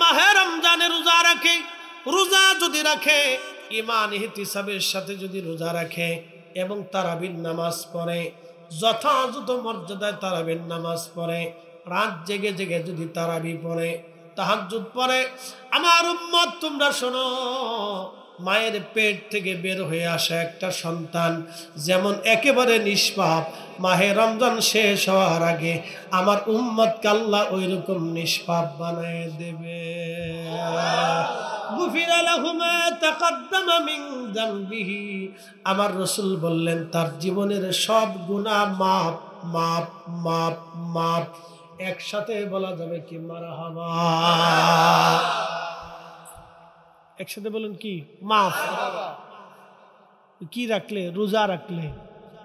মাহে রমজানে রোজা রাখে, রোজা যদি রাখে ঈমান ইহতিসাবের সাথে যদি রোজা রাখে এবং তারাবির নামাজ পড়ে, যথাযথ মর্যাদায় তারাবির নামাজ পড়ে, রাত জেগে জেগে যদি তারাবি পড়ে, তাহাজ্জুদ পড়ে, আমার উম্মত তোমরা শোনো, মায়ের পেট থেকে বের হয়ে আসা একটা সন্তান যেমন একেবারে নিষ্পাপ, মাহে রমজান শেষ হওয়ার আগে আমার উম্মতকে আল্লাহ ওই রকম নিষ্পাপ বানায় দেবে। গুফিরা লাহু মা তাকদ্দামা মিন যামবিহি, আমার রাসূল বললেন তার জীবনের সব গুনাহ মাফ মাফ মাফ মাফ। একসাথে বলা যাবে কি মারহাবা? একসাথে বলেন কি? মাফ। কি রাখলে? রোজা রাখলে।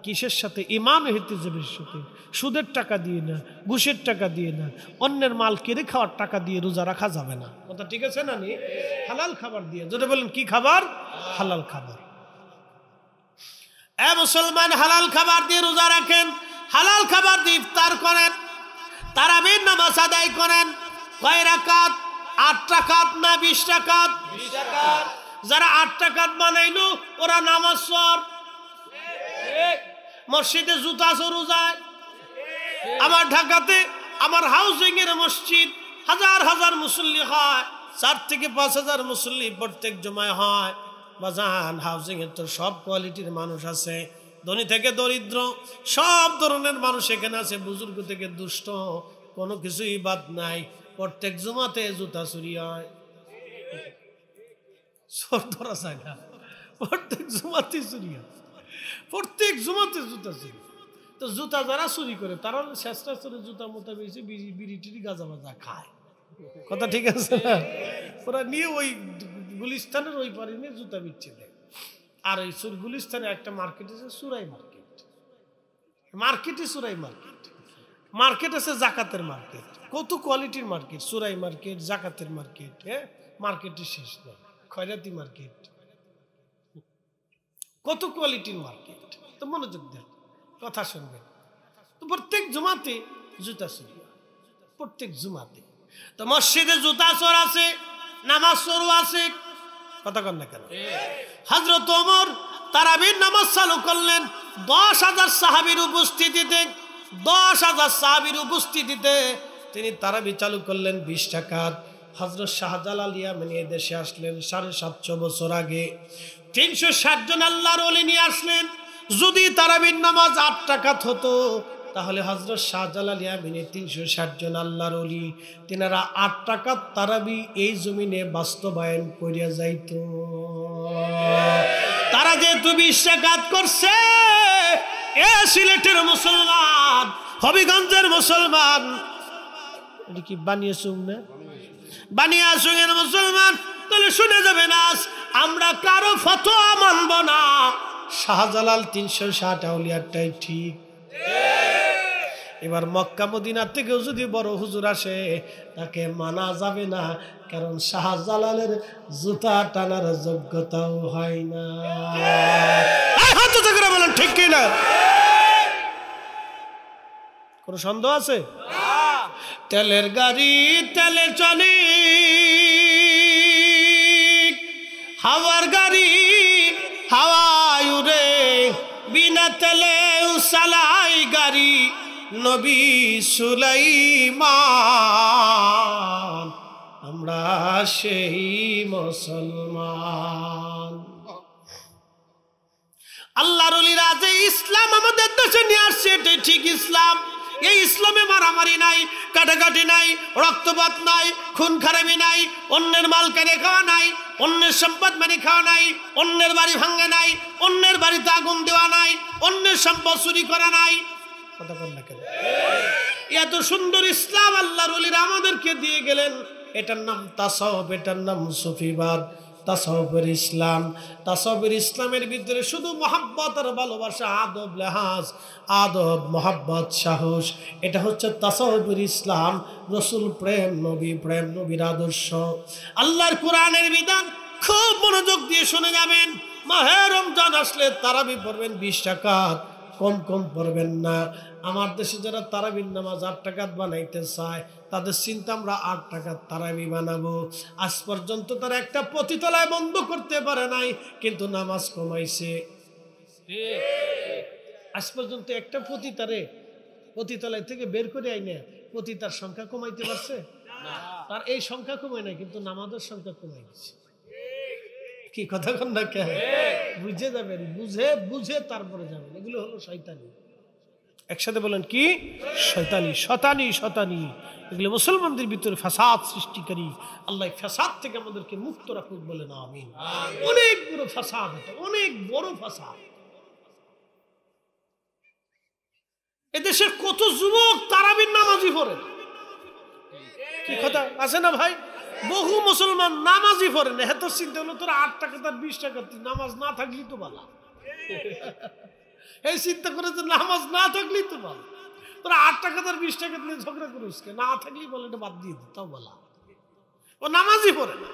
কিসের সাথে? ঈমান ইহতিসাবের সাথে। সুদের টাকা দিয়ে না, ঘুষের টাকা দিয়ে না, অন্যের মাল কেড়ে খাওয়ার টাকা দিয়ে রোজা রাখা যাবে না। কথা ঠিক আছে না? হালাল খাবার দিয়ে। যদি বলেন কি খাবার? হালাল খাবার। এ মুসলমান, হালাল খাবার দিয়ে রোজা রাখেন, হালাল খাবার দিয়ে ইফতার করেন, তারাবির নামাজ আদায় করেন। কয় রাকাত? 8 রাকাত না 20 রাকাত? 20 রাকাত। যারা 8 রাকাত বানাইলো ওরা নামাজ পড়, মসজিদে জুতা চোর যায়। আমার ঢাকাতে আমার হাউজিং এর মসজিদ, হাজার হাজার মুসল্লি হয়, 4 থেকে 5,000 মুসল্লি প্রত্যেক জুমায় হয়। বাজান, হাউজিং এর তো সব কোয়ালিটির মানুষ আছে, ধনী থেকে দরিদ্র সব ধরনের মানুষ এখানে আছে, বুজুর্গ থেকে দুষ্ট, কোনো কিছুই বাদ নাই। প্রত্যেক জুমাতে জুতা চুরি হয়, চোর ধরা যায় না, প্রত্যেক জুমাতে চুরি হয়, প্রত্যেক জুমাতে জুতা চুরি। তো জুতা যারা চুরি করে তারা চেষ্টা করে জুতা মোতা বেশি বিড়ি টিড়ি গাঁজা মাজা খায়। কথা ঠিক আছে না? ওরা নিয়ে ওই গুলিস্তানের ওই পারে নিয়ে জুতা বিচ্ছে দেয়। আর এই গুলিস্তানে একটা মার্কেট আছে, সুরাই মার্কেট, মার্কেটে সুরাই মার্কেট, মার্কেট আছে জাকাতের মার্কেট, কত কোয়ালিটির মার্কেট, সুরাই মার্কেট, জাকাতের মার্কেট, হ্যাঁ মার্কেটের শেষ নয়, খয়রাতি মার্কেট, কত কোয়ালিটির মার্কেট। তো মনোযোগ দেন, কথা শুনবেন। তো প্রত্যেক জুমাতে জুতা চুরি, প্রত্যেক জুমাতে। তো মসজিদে জুতা চোর আছে, নামাজ চোরও আছে। কথা কন না কেন? হযরত ওমর তারাবির নামাজ চালু করলেন 10,000 সাহাবীর উপস্থিতিতে, 10,000 সাহাবীর উপস্থিতিতে তিনি তারাবি চালু করলেন 20 রাকাত। হযরত শাহজালাল ইয়ামানি দেশে আসলেন 750 বছর আগে, 360 জন আল্লাহর ওলি নিয়ে আসলেন। যদি তারাবির নামাজ 8 রাকাত হতো তাহলে হযরত শাহজালাল ইয়ামানি 360 জন আল্লাহর ওলি, তিনারা 8 রাকাত তারাবি এই জমিনে বাস্তবায়ন করিয়া যাইত। তারা যেহেতু 20 রাকাত করছে, এ সিলেটের মুসলমান, হবিগঞ্জের মুসলমান, এটা কি বানিয়েছুম না? বানিয়াচুঙের মুসলমান, তাহলে শুনে যাবে না, আমরা কারো ফতোয়া মানব না, শাহজালাল 360 আউলিয়াটাই ঠিক। এবার মক্কা মদিনা থেকেও যদি বড় হুজুর আসে তাকে মানা যাবে না, কারণ শাহজালালের জুতা টানার যোগ্যতাও হয় না। হাত করে বলেন ঠিক কি না? কোন সন্দেহ আছে? তেলের গাড়ি তেলে চলে, হাওয়ার গাড়ি হাওয়ায় উড়ে, বিনা তেলে চালাই গাড়ি নবী সুলাইমান, আমরা সেই মুসলমান। আল্লাহর ওলিরা যে ইসলাম আমাদের দেশে নিয়ে আসছে এটাই ঠিক ইসলাম। এই ইসলামে মারামারি নাই, কাটাকাটি নাই, রক্তপাত নাই, খুন খারাপি নাই, অন্যের মাল কেড়ে খাওয়া নাই, অন্যের সম্পদ মেনে খাওয়া নাই, অন্যের বাড়ি ভাঙা নাই, অন্যের বাড়িতে আগুন দেওয়া নাই, অন্যের সম্পদ চুরি করা নাই। কথা বল না কেন? এত সুন্দর ইসলাম আল্লাহর ওলিরা আমাদেরকে দিয়ে গেলেন। এটার নাম তাসাউফ, এটার নাম সুফিবাদ। তাসাউফের ইসলাম, তাসাউফের ইসলামের ভিতরে শুধু মহব্বত আর ভালোবাসা, আদব লেহাজ, আদব মহব্বত সাহস, এটা হচ্ছে তাসাউফের ইসলাম। রসুল প্রেম, নবীর আদর্শ, আল্লাহর কোরআনের বিধান। খুব মনোযোগ দিয়ে শুনে যাবেন। মাহে রমজান আসলে তারাবি পড়বেন 20 রাকাত, কম কম পড়বেন না। আমার দেশে যারা তারাবির নামাজ 8 টাকাত বানাইতে চায় তাদের চিন্তা আমরা 8 টাকার তারাবি বানাবো। আজ পর্যন্ত তারা একটা পতিতলায় বন্ধ করতে পারে নাই, কিন্তু নামাজ কমাইছে। আজ পর্যন্ত একটা পতিতলায় থেকে বের করে আইনে পতিতার সংখ্যা কমাইতে পারছে? তার এই সংখ্যা কমায় নাই, কিন্তু নামাজের সংখ্যা কমাই দিচ্ছে। কি কথা কন না? কে বুঝে যাবেন, বুঝে তারপরে যাবেন। এগুলো হলো শয়তানি। একসাথে বলেন কি? শয়তানি, শতানি, শতানি। এগুলো মুসলমানদের ভিতরে ফাসাদ সৃষ্টিকারী। আল্লাহ ফাসাদ থেকে আমাদেরকে মুক্ত রাখুক, বলেন আমিন। অনেক বড় ফাসাদ, এটা অনেক বড় ফাসাদ। এদেশের কত যুবক তারাবির নামাজি পড়ে, কি কথা আছে না ভাই? বহু মুসলমান নামাজি পড়ে না। এত চিন্তা হলো তোরা 8 টাকা তার 20 টাকা, নামাজ না থাকলেই তো ভালো। এই চিন্তা করে যে নামাজ না থাকলেই তো ভালো। তোরা 8 টাকা তার 20 টাকা নিয়ে ঝগড়া করিস, না থাকলেই বলে এটা বাদ দিয়ে দিতাও বলা। ও নামাজি পড়ে না।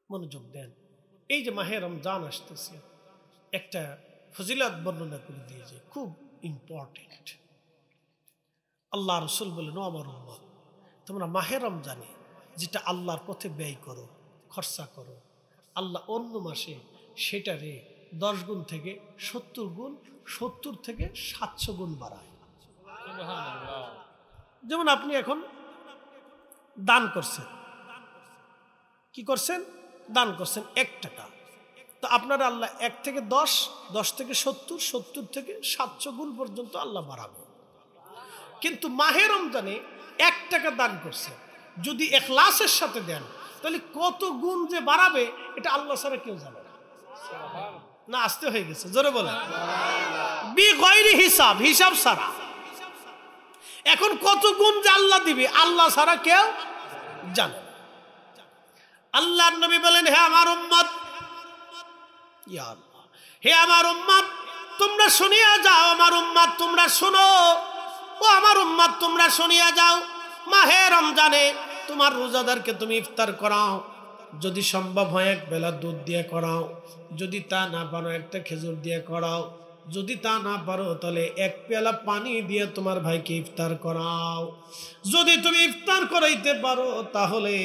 মনোযোগ দেন। এই যে মাহে রমজান আসতেছে, একটা ফজিলত বর্ণনা করে দিয়েছে, খুব ইম্পর্টেন্ট। আল্লাহ রসুল বলেন, ও আমার উম্মত, তোমরা মাহে রমজানে যেটা আল্লাহর পথে ব্যয় করো, খরচা করো, আল্লাহ অন্য মাসে সেটারে 10 গুণ থেকে 70 গুণ, 70 থেকে 700 গুণ বাড়ায়। যেমন আপনি এখন দান করছেন, কি করছেন? দান করছেন 1 টাকা। তো আপনারা আল্লাহ 1 থেকে 10, 10 থেকে 70, 70 থেকে 700 গুণ পর্যন্ত আল্লাহ বাড়াবে। কিন্তু মাহে রমজানে 1 টাকা দান করছে, যদি ইখলাসের সাথে দেন, তাহলে কত গুণ যে বাড়াবে এটা আল্লাহ ছাড়া কেউ জানে না। না আসতে হয়ে গেছে, জোরে বলেন। বিগয়রি হিসাব, হিসাব ছাড়া। এখন কত গুণ যে আল্লাহ দিবে আল্লাহ ছাড়া কেউ জানে না। আল্লাহর নবী বলেন, হে আমার উম্মত, ইয়া আল্লাহ, হে আমার উম্মত, তোমরা শুনিয়া যাও। আমার উম্মত তোমরা শুনো, ও আমার উম্মত তোমরা শুনিয়া যাও। মাহে রমজানে তোমার রোজাদারকে তুমি ইফতার করাও, যদি সম্ভব হয় 1 বেলা দুধ দিয়ে করাও, যদি তা না পারো 1টা খেজুর দিয়ে করাও, যদি তা না পারো তাহলে 1 পেয়ালা পানি দিয়ে তোমার ভাইকে ইফতার করাও। যদি তুমি ইফতার করাইতে পারো তাহলে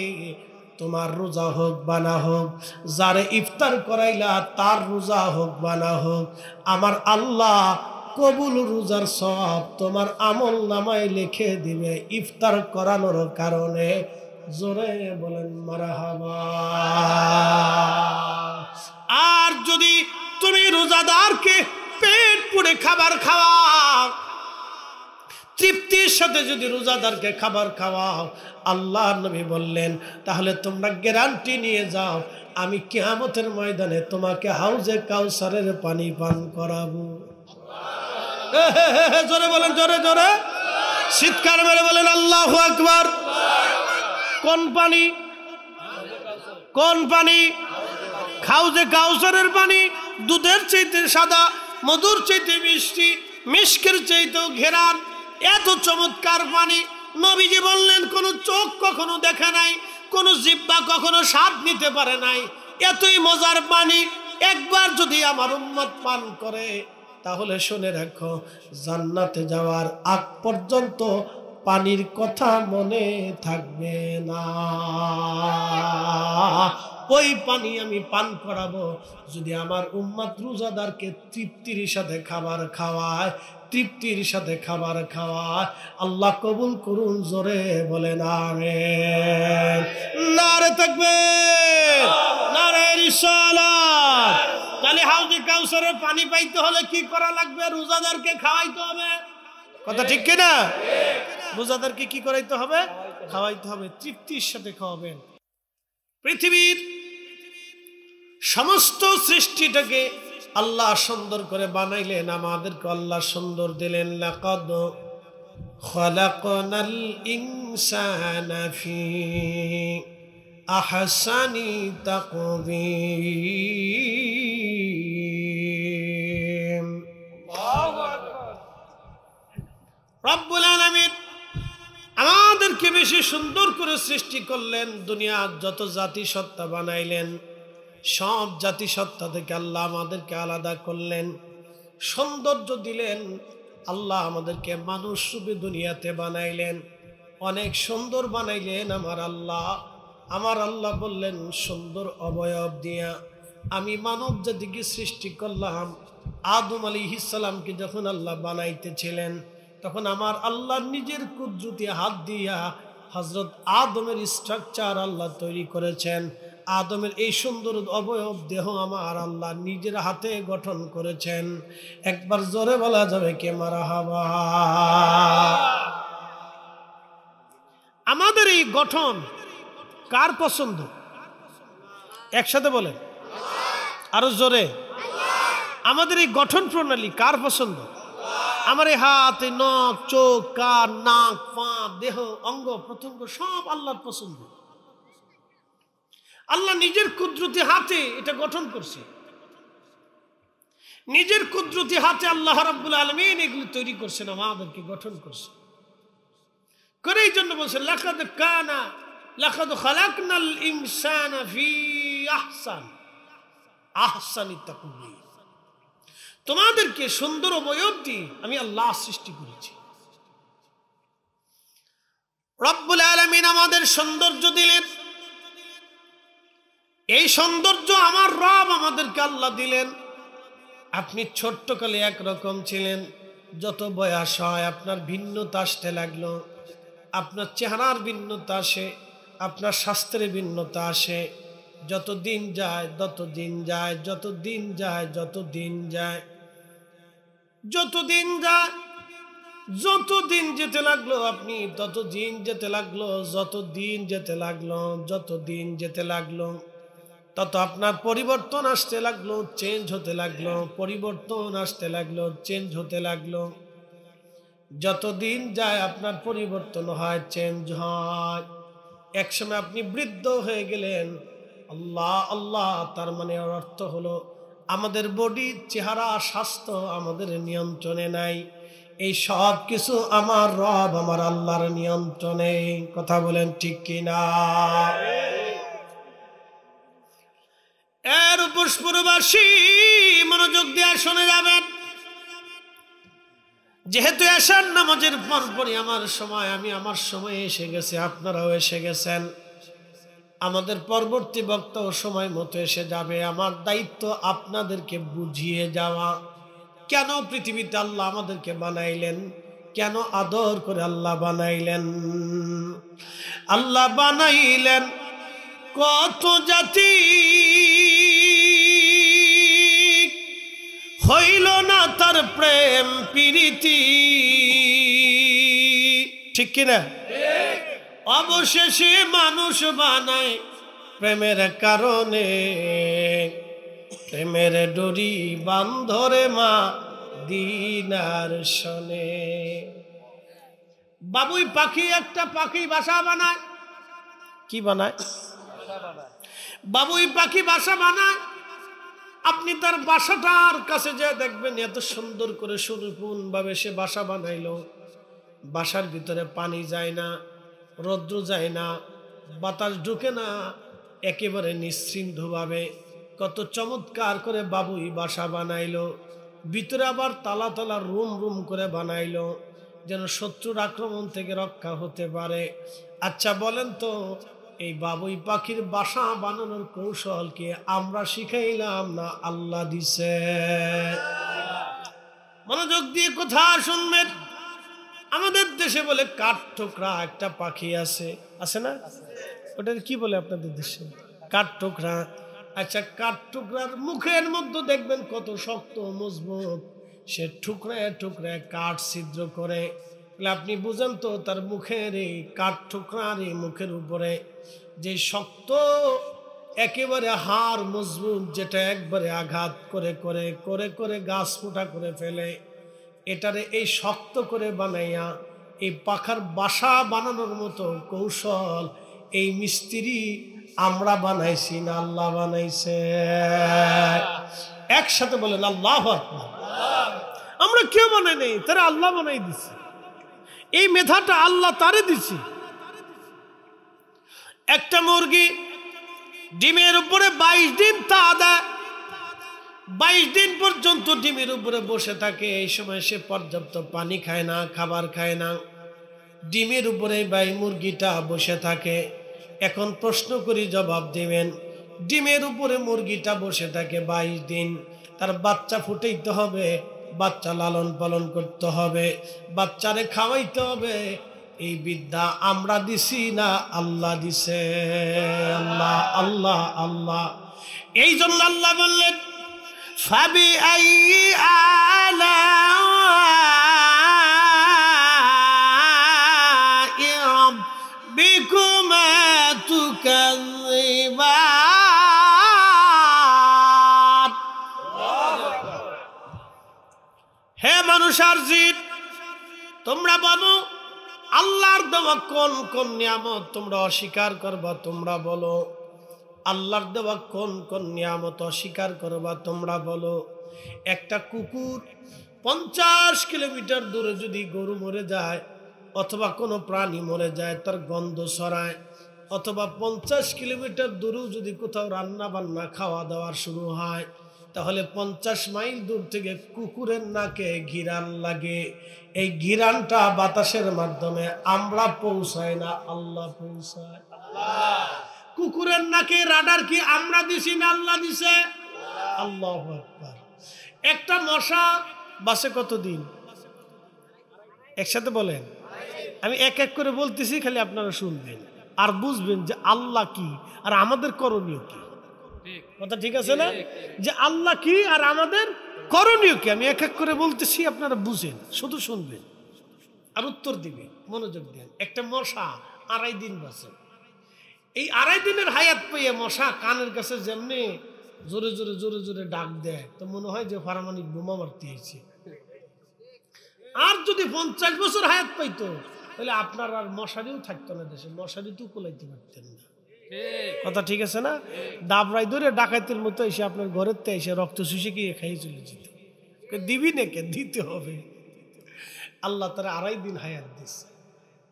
তোমার রোজা হোক বা না হোক, যারে ইফতার করাইলা তার রোজা হোক বা না হোক, আমার আল্লাহ কবুল রোজার সওয়াব তোমার আমল নামায় লিখে দিবে ইফতার করানোর কারণে। জোরে বলেন মারহাবা। আর যদি তুমি রোজাদারকে পেট পুড়ে খাবার খাওয়াও, তৃপ্তির সাথে যদি রোজাদারকে খাবার খাওয়াও, আল্লাহ নবী বললেন, তাহলে তোমরা গ্যারান্টি নিয়ে যাও, আমি কিয়ামতের ময়দানে তোমাকে হাউজে কাউসারের পানি পান করাবো। জোরে বলেন, জোরে জোরে চিৎকার মেরে বলেন আল্লাহু আকবার। কোন পানি? কোন পানি? হাউজে কাউসারের পানি। দুধের চাইতে সাদা, মধুর চাইতে মিষ্টি, মিষ্কের চাইতেও ঘেরান, এত চমৎকার পানি। নবীজি বললেন, কোন চোখ কখনো দেখে নাই, কোন জিহ্বা কখনো স্বাদ নিতে পারে নাই, এতই মজার পানি। একবার যদি আমার উম্মত পান করে, তাহলে শুনে রাখো, জান্নাতে যাওয়ার আগ পর্যন্ত পানির কথা মনে থাকবে না। ওই পানি আমি পান করাবো যদি আমার উম্মত রোজাদারকে তৃপ্তির সাথে খাবার খাওয়ায়, তৃপ্তির সাথে খাবার খাওয়ায়। আল্লাহ কবুল করুন, জোরে বলেন আমিন। নারে তাকবীর, নারে রিসালাত। তাহলে হাউজে কাউসারের পানি পাইতে হলে কি করা লাগবে? রোজাদারকে খাওয়াইতে হবে। কথা ঠিক কিনা? রোজাদারকে কি করাইতে হবে? খাওয়াইতে হবে, তৃপ্তির সাথে খাওয়াবেন। পৃথিবীর সমস্ত সৃষ্টিটাকে আল্লাহ সুন্দর করে বানাইলেন, আমাদেরকে আল্লাহ সুন্দর দিলেন। লাকাদ খালাকনাল ইনসানা ফি আহসানি তাকবীর। রব্বুল আলামিন আমাদেরকে বেশি সুন্দর করে সৃষ্টি করলেন, দুনিয়ার যত জাতি সত্তা বানাইলেন সব জাতিসত্তা থেকে আল্লাহ আমাদেরকে আলাদা করলেন, সৌন্দর্য দিলেন। আল্লাহ আমাদেরকে মানুষ রূপে দুনিয়াতে বানাইলেন, অনেক সুন্দর বানাইলেন। আমার আল্লাহ বললেন, সুন্দর অবয়ব দিয়া আমি মানব জাতিকে সৃষ্টি করলাম। আদম আলাইহিস সালামকে যখন আল্লাহ বানাইতেছিলেন, তখন আমার আল্লাহ নিজের কুদরতি হাত দিয়া হযরত আদমের স্ট্রাকচার আল্লাহ তৈরি করেছেন। আদমের এই সুন্দর অবয়ব দেহ আমার আল্লাহ নিজের হাতে গঠন করেছেন। একবার জোরে বলা যাবে কে মারহাবা। আমাদের এই গঠন কার পছন্দ? একসাথে বলেন, আরো জোরে। আমাদের এই গঠন প্রণালী কার পছন্দ? আমার এই হাত, নখ, চোখ, কান, নাক, পা, দেহ, অঙ্গ প্রত্যঙ্গ সব আল্লাহর পছন্দ। আল্লাহ নিজের কুদরতি হাতে এটা গঠন করছে। নিজের কুদরতি হাতে আল্লাহ রাব্বুল আলামিন এগুলো তৈরি করছেন, আমাদেরকে গঠন করছে। করে এই জন্য বলছে লাকাদ খালাকনাল ইনসানা ফি আহসানি তাকওয়িম। তোমাদেরকে সুন্দর অবয়ব দিয়ে আমি আল্লাহ সৃষ্টি করেছি। রব্বুল আলামিন আমাদের সৌন্দর্য দিলেন। এই সৌন্দর্য আমার রব আমাদেরকে আল্লাহ দিলেন। আপনি ছোট্টকালে একরকম ছিলেন, যত বয়স হয় আপনার ভিন্নতা আসতে লাগলো। আপনার চেহারার ভিন্নতা আসে, আপনার স্বাস্থ্যের ভিন্নতা আসে। যত দিন যায় যত দিন যেতে লাগলো, আপনি তত দিন যেতে লাগলো। যত দিন যেতে লাগলো তত আপনার পরিবর্তন আসতে লাগলো, চেঞ্জ হতে লাগলো। যত দিন যায় আপনার পরিবর্তন হয়, চেঞ্জ হয়। একসময় আপনি বৃদ্ধ হয়ে গেলেন। আল্লাহ তার মানে অর্থ হলো আমাদের বডি, চেহারা, স্বাস্থ্য আমাদের নিয়ন্ত্রণে নাই। এই সব কিছু আমার রব, আমার আল্লাহর নিয়ন্ত্রণে। কথা বলেন ঠিক কিনা? এর পুষ্পবাসী মনোযোগ দিয়ে শুনে যাবেন। যেহেতু এশার নামাজের পরপরই আমার সময় এসে গেছে, আপনারাও এসে গেছেন। আমাদের পরবর্তী বক্তাও সময় মতো এসে যাবে। আমার দায়িত্ব আপনাদেরকে বুঝিয়ে যাওয়া, কেন পৃথিবীতে আল্লাহ আমাদেরকে বানাইলেন, কেন আদর করে আল্লাহ বানাইলেন। কত জাতি হইল না তার প্রেম প্রীতি, ঠিক কিনা? অবশেষে মানুষ বানায় প্রেমের কারণে। প্রেমের ডোরি বান্ধরে মা দিনার শোনে। বাবুই পাখি একটা পাখি বাসা বানায়। কি বানায়? বাবুই পাখি বাসা বানায়। আপনি তার বাসাটার কাছে যে দেখবেন এত সুন্দর করে সুনিপুণ ভাবে সে বাসা বানাইলো। বাসার ভিতরে পানি যায় না, রৌদ্র যায় না, বাতাস ঢুকে না, একেবারে নিশ্চিন্তভাবে কত চমৎকার করে বাবুই বাসা বানাইলো। ভিতরে আবার তালা তালা রুম করে বানাইলো, যেন শত্রুর আক্রমণ থেকে রক্ষা হতে পারে। আচ্ছা বলেন তো, এই বাবুই পাখির বাসা বানানোর কৌশল কি আমরা শিখাইলাম না আল্লাহ দিছে? মনোযোগ দিয়ে কথা শুনবেন। আমাদের দেশে বলে কাঠ ঠোকরা একটা পাখি আছে না? ওটার কি বলে আপনাদের দেশে? কাঠ ঠোকরা। আচ্ছা, কাঠ ঠোকরার মুখের মধ্যে দেখবেন কত শক্ত মজবুত, সে টুকরায় কাঠ ছিদ্র করে। আপনি বুঝেন তো তার মুখের এই কাঠ ঠোকরার এই মুখের উপরে যে শক্ত একেবারে হাড় মজবুত, যেটা একবারে আঘাত করে গাছ ফুটা করে ফেলে, এটারে এই শক্ত করে বানাইয়া এই পাখার বাসা বানানোর মতো কৌশল এই মিস্ত্রি আমরা বানাইছি না আল্লাহ বানাইছে? একসাথে বলেন আল্লাহু আকবার। আমরা কেউ বানাই নাই, তারা আল্লাহ বানাই দিছে। এই মেধাটা আল্লাহ তারে দিছে। একটা মুরগি ডিমের উপরে 22 দিন তা দেয়, 22 দিন পর্যন্ত ডিমের উপরে বসে থাকে। এই সময় সে পর্যাপ্ত পানি খায় না, খাবার খায় না, ডিমের উপরে ভাই মুরগিটা বসে থাকে। এখন প্রশ্ন করি, জবাব দিবেন। ডিমের উপরে মুরগিটা বসে থাকে 22 দিন, তার বাচ্চা ফুটাইতে হবে, বাচ্চা লালন পালন করতে হবে, বাচ্চারে খাওয়াইতে হবে। এই বিদ্যা আমরা দিছি না আল্লাহ দিছে? আল্লাহ আল্লাহ আল্লাহ। এই জন্য আল্লাহ বললেন ফাবি আই আলা বিকুমা তুকাযিবান। হে মানুষ আর জিন, তোমরা বলো আল্লাহর দেওয়া কোন কোন নিয়ামত তোমরা অস্বীকার করবা? তোমরা বলো আল্লাহর দেওয়া কোন কোন নিয়ামত অস্বীকার করবা? তোমরা বলো। একটা কুকুর 50 কিলোমিটার দূরে যদি গরু মরে যায় অথবা কোনো প্রাণী মরে যায়, তার গন্ধ ছড়ায়, অথবা 50 কিলোমিটার দূরেও যদি কোথাও রান্না বান্না খাওয়া দাওয়ার শুরু হয়, তাহলে 50 মাইল দূর থেকে কুকুরের নাকে ঘিরান লাগে। এই ঘিরানটা বাতাসের মাধ্যমে আমরা পৌঁছাই না, আল্লাহ পৌঁছায়। কুকুরের নাকে রাডার কি আমরা দিছি না আল্লাহ দিছে? আল্লাহু আকবার। একটা মশা বাসে কতদিন? একসাথে বলেন। আমি এক এক করে বলতেছি, খালি আপনারা শুনবেন আর বুঝবেন যে আল্লাহ কি আর আমাদের করণীয় কি। কথা ঠিক আছে না? যে আল্লাহ কি আর আমাদের করণীয় কি আমি এক এক করে বলতেছি, আপনারা বুঝেন, শুধু শুনবেন আর উত্তর দিবেন, মনোযোগ দেন। একটা মশা 2.5 দিন বাঁচে। এই 2.5 দিনের হায়াত পেয়ে মশা কানের কাছে যেমনি জোরে জোরে জোরে জোরে ডাক দেয়, তো মনে হয় যে পারমাণবিক বোমা মারতে হয়েছে। আর যদি 50 বছর হায়াত পাইতো, তাহলে আপনার আর মশারিও থাকতো না দেশে, মশারি তো কোলাইতে পারতেন না। কথা ঠিক আছে না? দাবরাই ধরে ডাকাতের মতো এসে আপনার ঘরের তে এসে রক্ত শুষে গিয়ে খাইয়ে চলে যেত। দিবি না কে? দিতে হবে। আল্লাহ তারা 2.5 দিন হায়াত দিচ্ছে।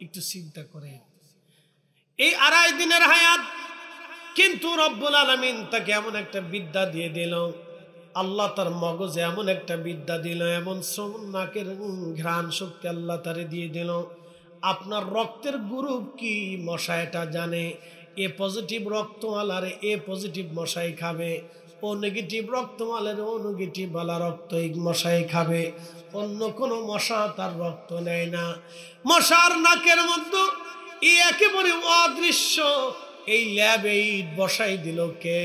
একটু চিন্তা করে, এই 2.5 দিনের হায়াত কিন্তু রব্বুল আলামিন তাকে এমন একটা বিদ্যা দিয়ে দিল, আল্লাহ তার মগজে এমন একটা বিদ্যা দিল, এমন নাকের ঘ্রাণ শক্তি আল্লাহ তারে দিয়ে দিল। আপনার রক্তের গ্রুপ কি মশা এটা জানে। এ পজিটিভ রক্তওয়ালার এ পজিটিভ মশাই খাবে, ও নেগেটিভ রক্তওয়ালার ও নেগেটিভ ওয়ালা রক্ত এই মশাই খাবে। অন্য কোনো মশা তার রক্ত নেয় না। মশার নাকের মধ্যে এই একেবারে অদৃশ্য এই ল্যাবে বসাই দিল কে?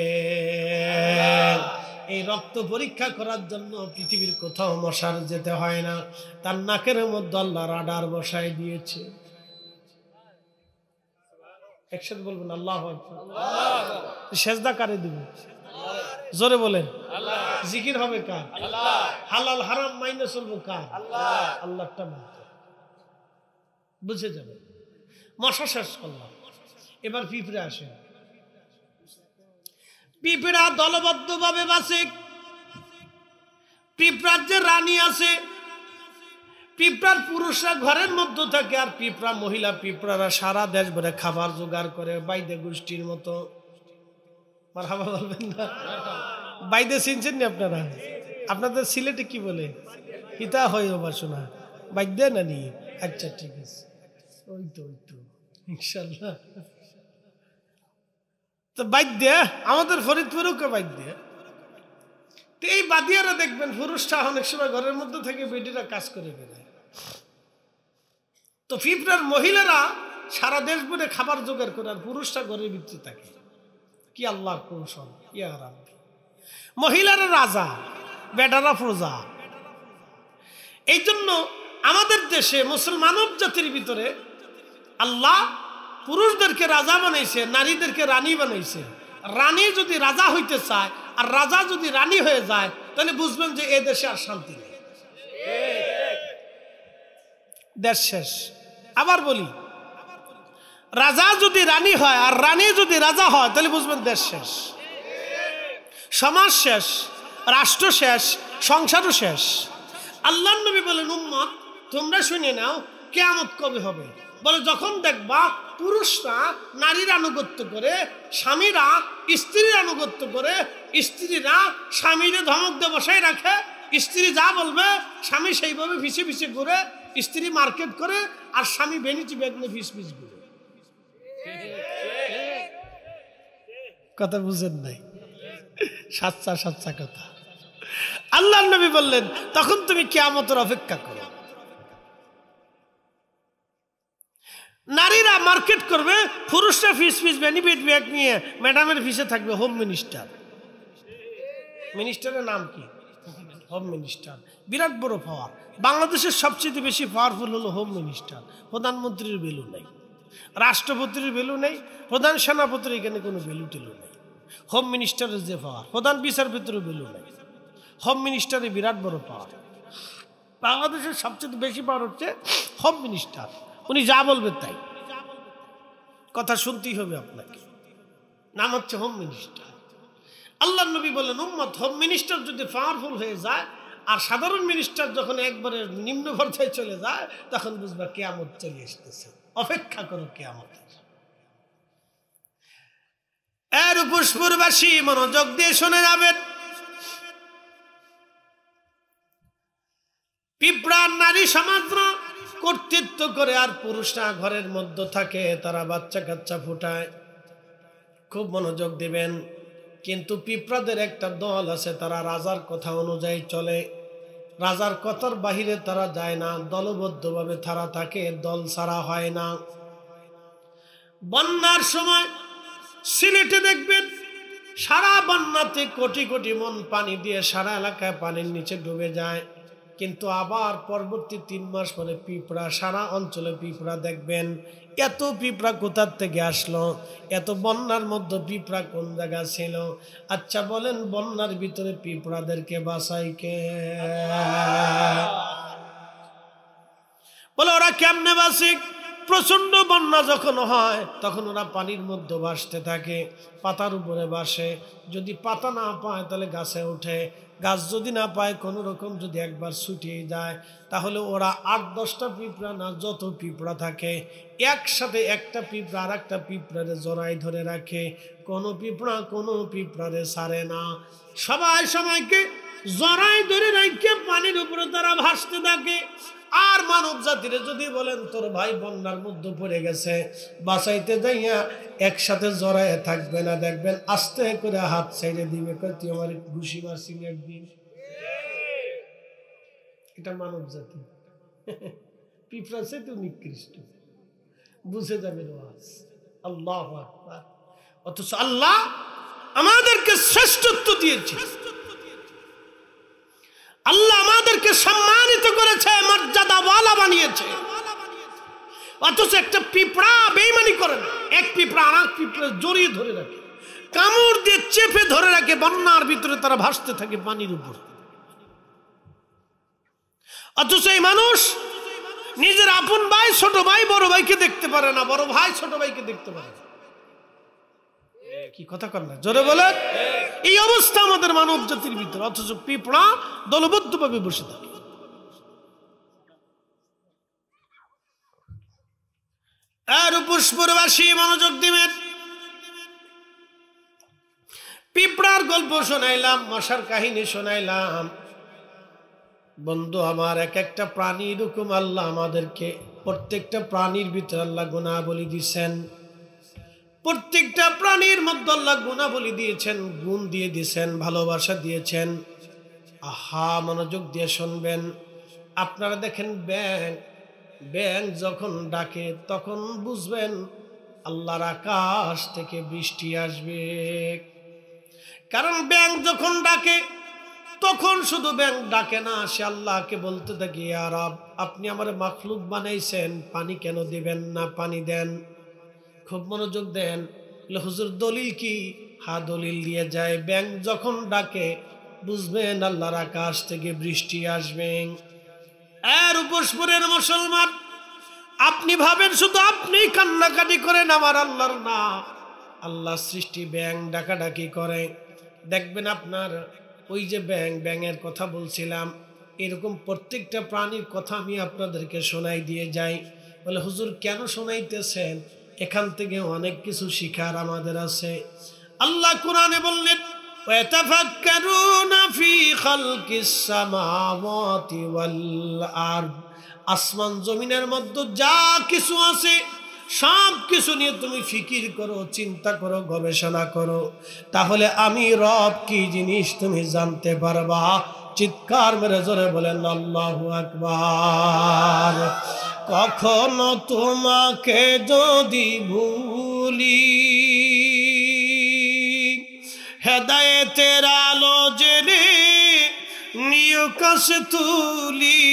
এই রক্ত পরীক্ষা করার জন্য পৃথিবীর কোথাও মশার যেতে হয় না, তার নাকের মধ্যে আল্লাহ রাডার বসাই দিয়েছে। একসাথে বলবেন আল্লাহু আকবার। সেজদা কারে দিব? জোরে বলেন। জিকির হবে কার? হালাল হারাম মাইনে চলবো কার? আল্লাহটা মানতে। বুঝে যাবে। মশা শেষ করলাম, এবার পিঁপড়ে আসে। পিঁপড়া দলবদ্ধ ভাবে বাসে। পিঁপড়ার যে রানী আছে, পিঁপড়ার পুরুষরা ঘরের মধ্যে থাকে, আর পিঁপড়া মহিলা পিঁপড়ারা সারা দেশ ভরে খাবার জোগাড় করে, বাইদে গোষ্ঠীর মতো। মারহাবা বলবেন না? বাইদে চিনছেন না আপনারা? আপনাদের সিলেটে কি বলে? হিতা হয় বাসনা বাইদে না নি? আচ্ছা ঠিক আছে, ওই তো ইনশাল্লাহ। তো বাইদ্য আমাদের ফরিদপুরেও কে বাইদ্য। তো এই বাদিয়ারা দেখবেন পুরুষটা অনেক সময় ঘরের মধ্যে থেকে বেটিরা কাজ করে বেড়ায়। তো পিঁপড়ার মহিলারা সারা দেশ ভরে খাবার জোগাড় করে, আর পুরুষটা ঘরের ভিতরে থাকে। কি আল্লাহর কৌশল! ইয়া রাব্বি। মহিলারা রাজা, বেটারা প্রজা। এই জন্য আমাদের দেশে মুসলমান জাতির ভিতরে আল্লাহ পুরুষদেরকে রাজা বানাইছে, নারীদেরকে রানী বানাইছে। রানী যদি রাজা হইতে চায় আর রাজা যদি রানী হয়ে যায়, তাহলে বুঝবেন যে এ দেশে আর শান্তি নেই, দেশ শেষ। আবার বলি, রাজা যদি রানী হয় আর রানী যদি রাজা হয়, তাহলে বুঝবেন দেশ শেষ, সমাজ শেষ, রাষ্ট্র শেষ, সংসারও শেষ। আল্লাহর নবী বলেন, উম্মত তোমরা শুনে নাও কিয়ামত কবে হবে। বলে যখন দেখবা পুরুষরা নারীর আনুগত্য করে, স্বামীরা স্ত্রীর আনুগত্য করে, স্ত্রীরা স্বামীরে ধমক দিয়ে বসায় রাখে, স্ত্রী যা বলবে স্বামী সেইভাবে ফিসে ফিসে ঘুরে, স্ত্রী মার্কেট করে আর স্বামী ভ্যানিটি ব্যাগ নিয়ে ফিস ফিস ঘুরে। কথা বুঝেন নাই? সাচ্চা সাচ্চা কথা। আল্লাহর নবী বললেন তখন তুমি কিয়ামতের অপেক্ষা করো। নারীরা মার্কেট করবে, পুরুষরা ফিস ফিস বেনিফিট ব্যাগ নিয়ে ম্যাডামের ফিসে থাকবে। হোম মিনিস্টার, মিনিস্টারের নাম কি? Home minister. বিরাট বড় পাওয়ার। বাংলাদেশের সবচেয়ে বেশি পাওয়ারফুল হলো হোম মিনিস্টার। প্রধানমন্ত্রীর ভ্যালু নেই, রাষ্ট্রপতির ভ্যালু নেই, প্রধান সেনাপতির এখানে কোনো ভ্যালু টেলু নেই। হোম মিনিস্টারের যে পাওয়ার, প্রধান বিচারপতির ভ্যালু নেই, হোম মিনিস্টারের বিরাট বড় পাওয়ার। বাংলাদেশের সবচেয়ে বেশি পাওয়ার হচ্ছে হোম মিনিস্টার। উনি যা বলবে তাই, কথা শুনতেই হবে আপনাকে। নাম হচ্ছে হোম মিনিস্টার। আল্লাহর নবী বলেন উম্মত হোম মিনিস্টার যদি পাওয়ারফুল হয়ে যায় আর সাধারণ মিনিস্টার যখন একবারে নিম্ন পর্যায়ে চলে যায় তখন বুঝবা কিয়ামত চলে আসতেছে। অপেক্ষা করো কিয়ামতের। এর পুষ্পুরবাসী মনোযোগ দিয়ে শুনে যাবেন। পিঁপড়ার নারী সমাজরা কর্তৃত্ব করে আর পুরুষরা ঘরের মধ্যে থাকে, তারা বাচ্চা কাচ্চা ফুটায়। খুব মনোযোগ দিবেন। কিন্তু পিঁপড়াদের একটা দল আছে, তারা রাজার কথা অনুযায়ী চলে, রাজার কথার বাহিরে তারা যায় না, দলবদ্ধভাবে তারা থাকে, দল ছাড়া হয় না। বন্যার সময় সিলেটে দেখবেন সারা বন্যাতে কোটি কোটি মন পানি দিয়ে সারা এলাকায় পানির নিচে ডুবে যায়, কিন্তু আবার পরবর্তী 3 মাস পরে পিঁপড়া সারা অঞ্চলে পিঁপড়া দেখবেন। এত পিঁপড়া কোথার থেকে আসলো? এত বন্যার মধ্যে পিঁপড়া কোন জায়গা ছিল? আচ্ছা বলেন, বন্যার ভিতরে পিঁপড়াদেরকে বাঁচাই কে? বলে ওরা কেমনে বাঁচে? প্রচন্ড বন্যা যখন হয় তখন ওরা পানির মধ্যে ভাসতে থাকে, পাতার উপরে ভাসে। যদি পাতা না পায় তাহলে গাছে ওঠে, গাছ যদি না পায় কোনো রকম যদি একবার ছুটিয়ে যায় তাহলে ওরা 8-10টা পিঁপড়া না যত পিঁপড়া থাকে একসাথে একটা পিঁপড়া আর একটা পিঁপড়ারে জড়াই ধরে রাখে। কোনো পিঁপড়ারে ছাড়ে না। সবাই সবাইকে জড়াই ধরে রাখে পানির উপরে তারা ভাসতে থাকে। আর মানব জাতিরে যদি বলেন তোর ভাই বন্যার মধ্যে পড়ে গেছে, বাঁচাইতে যাইয়া একসাথে জড়ায় থাকবে না, দেখবেন আস্তে করে হাত ছেড়ে দিবে, তুই আমার ঘুষি মারছিলি একদিন। এটা মানব জাতি। পিঁপড়া চাইতে নিকৃষ্ট, বুঝে যাবেন আল্লাহু আকবার। অথচ আল্লাহ আমাদেরকে শ্রেষ্ঠত্ব দিয়েছে, আল্লাহ আমাদেরকে সম্মানিত করেছে, মর্যাদাওয়ালা বানিয়েছে। অথচ একটা পিঁপড়া বেঈমানি করে না, এক পিঁপড়া আর এক পিঁপড়া জড়িয়ে ধরে রাখে, কামড় দিয়ে চেপে ধরে রাখে, বন্যার ভিতরে তারা ভাসতে থাকে পানির উপর। অথচ এই মানুষ নিজের আপন ভাই ছোট ভাই বড় ভাইকে দেখতে পারে না, বড় ভাই ছোট ভাইকে দেখতে পারে না। কি কথা কর না, জোরে বলেন। এই অবস্থা আমাদের মানব জাতির ভিতরে। অথচ পিঁপড়া দলবদ্ধভাবে বসে থাকে। আর পুষ্পুরবাসী মনোযোগ দিবেন। পিঁপড়ার গল্প শোনাইলাম, মশার কাহিনী শোনাইলাম। বন্ধু আমার, এক একটা প্রাণী এরকম আল্লাহ আমাদেরকে, প্রত্যেকটা প্রাণীর ভিতরে আল্লাহ গুণাবলী দিয়েছেন। প্রত্যেকটা প্রাণীর মধ্যে আল্লাহ গুণাবলী দিয়েছেন, গুণ দিয়ে দিয়েছেন, ভালোবাসা দিয়েছেন। আহা, মনোযোগ দিয়ে শুনবেন। আপনারা দেখেন ব্যাঙ যখন ডাকে তখন বুঝবেন আল্লাহর আকাশ থেকে বৃষ্টি আসবে। কারণ ব্যাঙ যখন ডাকে তখন শুধু ব্যাঙ ডাকে না, সে আল্লাহকে বলতে থাকে, ইয়া রব, আপনি আমার মাখলুক বানাইছেন, পানি কেন দিবেন না, পানি দেন। খুব মনোযোগ দেন। হুজুর দলিল কি? হা, দলিল দিয়ে যায়। ব্যাঙ যখন ডাকে বুঝবেন আল্লাহর আকাশ থেকে বৃষ্টি আসবে। এর উপস্পুরের মুসলমান, আপনি ভাবেন শুধু আপনি কান্নাকাটি করেন, আমার আল্লাহর না, আল্লাহ সৃষ্টি ব্যাঙ ডাকাডাকি করে। দেখবেন আপনার ওই যে ব্যাঙের কথা বলছিলাম, এরকম প্রত্যেকটা প্রাণীর কথা আমি আপনাদেরকে শোনাই দিয়ে যাই। বলে হুজুর কেন শোনাইতেছেন? এখান থেকে অনেক কিছু শিখার আমাদের আছে। আল্লাহ কোরআনে বললেন ওয়াতাফাক্কারুনা ফি খালকিস সামাওয়াতি ওয়াল আরদ, আসমান জমিনের মধ্যে যা কিছু আছে সব কিছু নিয়ে তুমি ফিকির করো, চিন্তা করো, গবেষণা করো, তাহলে আমি রব কি জিনিস তুমি জানতে পারবা। চিৎকার মেরে জোরে বলেন আল্লাহু আকবার। কখনো তোমাকে যদি ভুলি, হেদায়েতের আলো জেনে নিয় কাছে তুলি,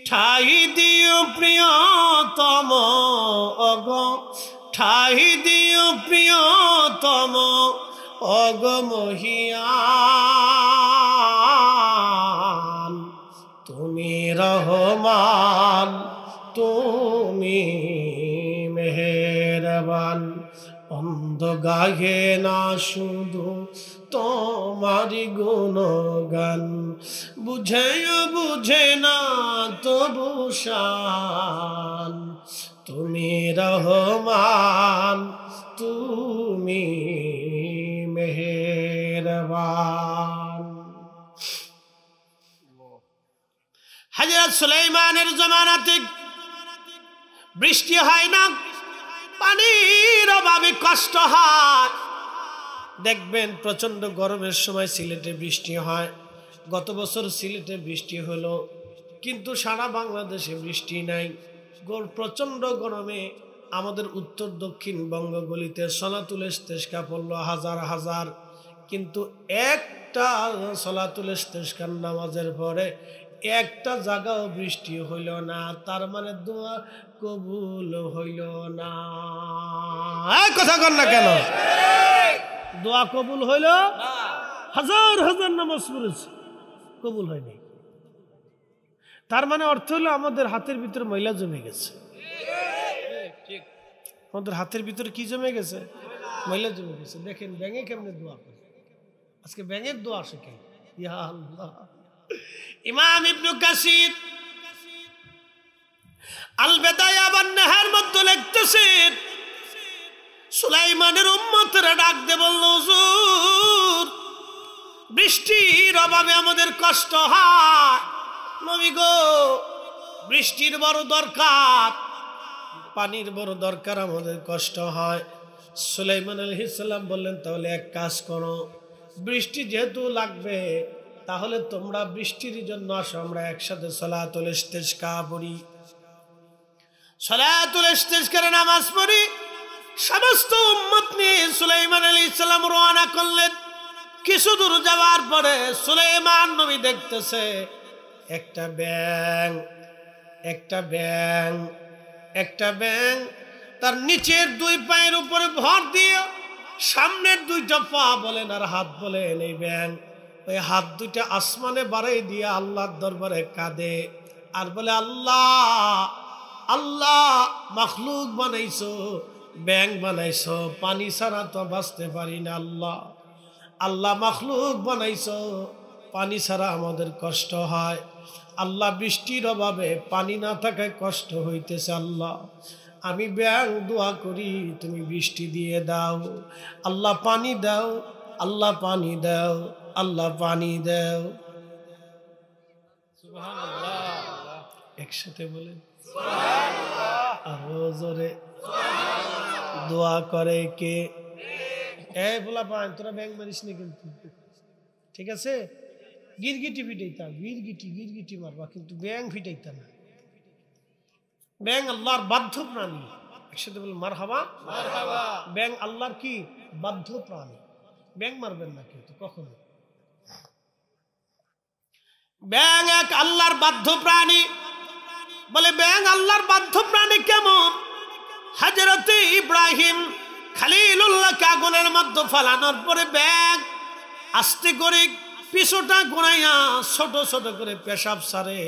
ঠাই দিও প্রিয়তম অগ, ঠাই দিও প্রিয়তম অগ মহিয়ান, তুমি রহমান তুমি মেহেরবান। অন্ধ গাহে না শুধু তোমারি গুণগান, বুঝেও বুঝে না তবু শান, তুমি রহমান তুমি মেহেরবান। হযরত সুলাইমানের জামানাতে বৃষ্টি হয় না, পানির অভাবে কষ্ট হয়। দেখবেন প্রচন্ড গরমের সময় সিলেটে বৃষ্টি হয়। গত বছর সিলেটে বৃষ্টি হলো, কিন্তু সারা বাংলাদেশে বৃষ্টি নাই। প্রচন্ড গরমে আমাদের উত্তর দক্ষিণ বঙ্গগলিতে সলাতুল ইস্তেসকা পড়লো হাজার হাজার, কিন্তু একটা সলাতুল ইস্তেসকার নামাজের পরে একটা জায়গাও বৃষ্টি হইল না। তার মানে দোয়া কবুল হইল না। কথা কর না কেন? দোয়া কবুল হইল, হাজার হাজার নামাজ পড়েছে, কবুল হয়নি। তার মানে অর্থ হলো আমাদের হাতের ভিতরে ময়লা জমে গেছে। আমাদের হাতের ভিতরে কি জমে গেছে? ময়লা জমে গেছে। দেখেন ব্যাঙে কেমনে দোয়া করে, আজকে ব্যাঙের দোয়া শেখে। ইয়া আল্লাহ। ইমাম ইবনে কাসির আল বিদায়া ওয়ান নিহার মধ্যে লিখতেছেন, সুলাইমানের উম্মতরা ডাক দিয়ে বলল, হুজুর বৃষ্টির অভাবে আমাদের কষ্ট হয়, নবী গো বৃষ্টির বড় দরকার, পানির বড় দরকার, আমাদের কষ্ট হয়। সুলাইমান আলাইহিস সালাম বললেন, তাহলে এক কাজ করো, বৃষ্টি যেহেতু লাগবে তাহলে তোমরা বৃষ্টির জন্য আসো, আমরা একসাথে সালাতুল ইস্তিসকা পড়ি। সালাতুল ইস্তিসকার নামাজ পড়ি। সমস্ত উম্মত নিয়ে সুলাইমান আলাইহিস সালাম রওনা করলেন। কিছু দূর যাওয়ার পরে সুলাইমান নবী দেখতেছে একটা ব্যাঙ, একটা ব্যাঙ, একটা ব্যাঙ তার নিচের দুই পায়ের উপরে ভর দিয়ে সামনের দুইটা পা বলেন আর হাত বলেন, এই ব্যাঙ ওই হাত দুইটা আসমানে বাড়াই দিয়ে আল্লাহর দরবারে কাঁদে আর বলে, আল্লাহ আল্লাহ মাখলুক বানাইছো, ব্যাঙ বানাইছো, পানি ছাড়া তো বাঁচতে পারি না। আল্লাহ আল্লাহ মাখলুক বানাইছো, পানি ছাড়া আমাদের কষ্ট হয়। আল্লাহ বৃষ্টির অভাবে পানি না থাকায় কষ্ট হইতেছে। আল্লাহ আমি ব্যাঙ দোয়া করি তুমি বৃষ্টি দিয়ে দাও, আল্লাহ পানি দাও, আল্লাহ পানি দাও, আল্লাহ পানি দাও। সুবহানাল্লাহ, একসাথে বলেন সুবহানাল্লাহ, আরো জোরে। দোয়া করে কে? এ বলা পান, তোরা ব্যাঙ মারিস নি কিন্তু, ঠিক আছে? গিরগিটি ফিটাইতা, গিরগিটি গিরগিটি মারবা, কিন্তু ব্যাঙ ফিটাইতা না। ব্যাঙ আল্লাহর বাধ্য প্রাণী। একসাথে বল মারহাবা। ব্যাঙ আল্লাহর কি? বাধ্য প্রাণী। ব্যাঙ মারবেন না কিন্তু কখনো। ব্যাঙ এক আল্লাহর বাধ্য প্রাণী। বলে ব্যাঙ আল্লাহর বাধ্য প্রাণী কেমন? হযরত ইব্রাহিম খলিলুল্লাহকে আগুনের মধ্যে ফালানোর পরে ব্যাঙ আস্তে করে পিছুটা ঘুরাইয়া ছোট ছোট করে পেশাব সারে।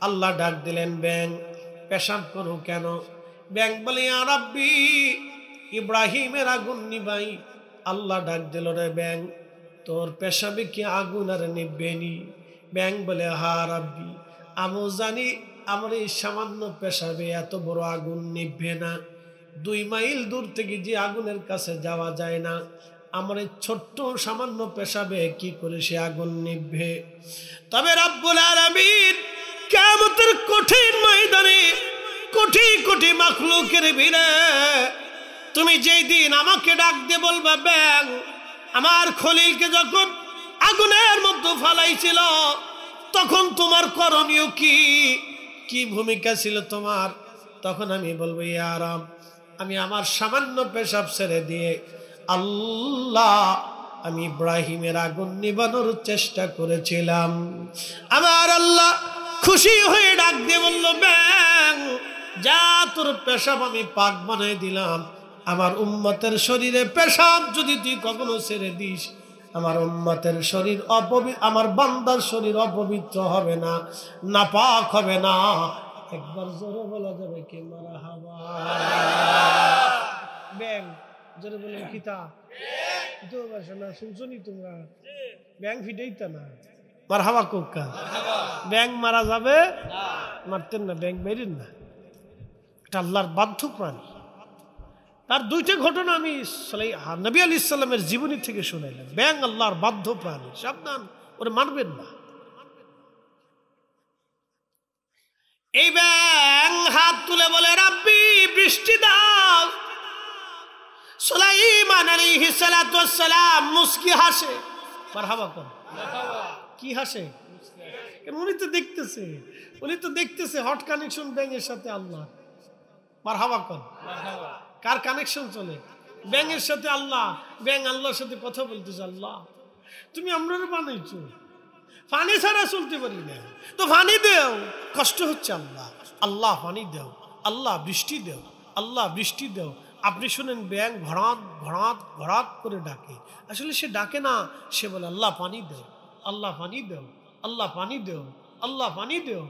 আল্লাহ ডাক দিলেন, ব্যাঙ পেশাব করো কেন? ব্যাঙ বলে, ইয়া রাব্বি ইব্রাহিমের আগুন নিবাই। আল্লাহ ডাক দিল, রে ব্যাঙ তোর পেশাবে কি আগুন আর নিবেনি? ব্যাঙ বলে, হা রাব্বি আমিও জানি আমার এই সামান্য পেশাবে এত বড় আগুন নিভবে না, 2 মাইল দূর থেকে যে আগুনের কাছে যাওয়া যায় না, আমার এই ছোট্ট সামান্য পেশাবে কি করে সে আগুন নিভবে? তবে রব্বুল আলামিন কিয়ামতের কঠিন ময়দানে কোটি কোটি মাখলুকের ভিড়ে তুমি যেই দিন আমাকে ডাক দিয়ে বলবা, ব্যাং আমার খলিলকে যখন আগুনের মধ্যে ফালাইছিল তখন তোমার করণীয় কি, কি ভূমিকা ছিল তোমার? তখন আমি বলবো, ইয়া রাব, আমি আমার সামান্য পেশাব ছেড়ে দিয়ে আল্লাহ আমি ইব্রাহিমের আগুন নিবানোর চেষ্টা করেছিলাম। আমার আল্লাহ খুশি হয়ে ডাক দিয়ে বলল, ব্যাং যা, তোর পেশাব আমি পাক বানাই দিলাম। আমার উম্মতের শরীরে পেশাব যদি তুই কখনো ছেড়ে দিস, আমার উম্মতের শরীর আমার বান্দার শরীর অপবিত্র হবে না, নাপাক হবে না। একবার জোরে বলা যাবে কি মারহাবা? ব্যাং জোরে বলে কিতা তো না শুনছনি তোমরা? ব্যাং ফিটাইতা না, মারহাবা কোকা। ব্যাং মারা যাবে, মারতেন না, ব্যাং মেরেন না, এটা আল্লাহর বাধ্য প্রাণী। তার 2টা ঘটনা আমি নবী আলাইহিস সালামের জীবনী থেকে শুনাইলাম। ব্যাং আল্লাহর বাধ্য প্রাণী, সাবধান, ওরে মারবেন না। এই ব্যাং হাত তুলে বলে, রাব্বি বৃষ্টি দাও। সুলাইমান আলাইহিস সালাতু ওয়াস সালাম মুস্কি হাসে, মারহাবা কোন, কি হাসে? উনি তো দেখতেছে হট কানেকশন ব্যাঙের সাথে আল্লাহ। মারহাবা কোন, কার কানেকশন চলে? ব্যাঙের সাথে আল্লাহ। ব্যাঙ আল্লাহর সাথে কথা বলতেছে, আল্লাহ তুমি আমরা বানাইছো, পানি ছাড়া চলতে পারি না, তো পানি দেও। কষ্ট হচ্ছে আল্লাহ, আল্লাহ পানি দেও, আল্লাহ বৃষ্টি দেও, আল্লাহ বৃষ্টি দেও। আপনি শুনেন ব্যাঙ ভরাত ভরাত ভরাত করে ডাকে, আসলে সে ডাকে না, সে বলে আল্লাহ পানি দেও, আল্লাহ পানি দেও, আল্লাহ পানি দেও, আল্লাহ পানি দেও।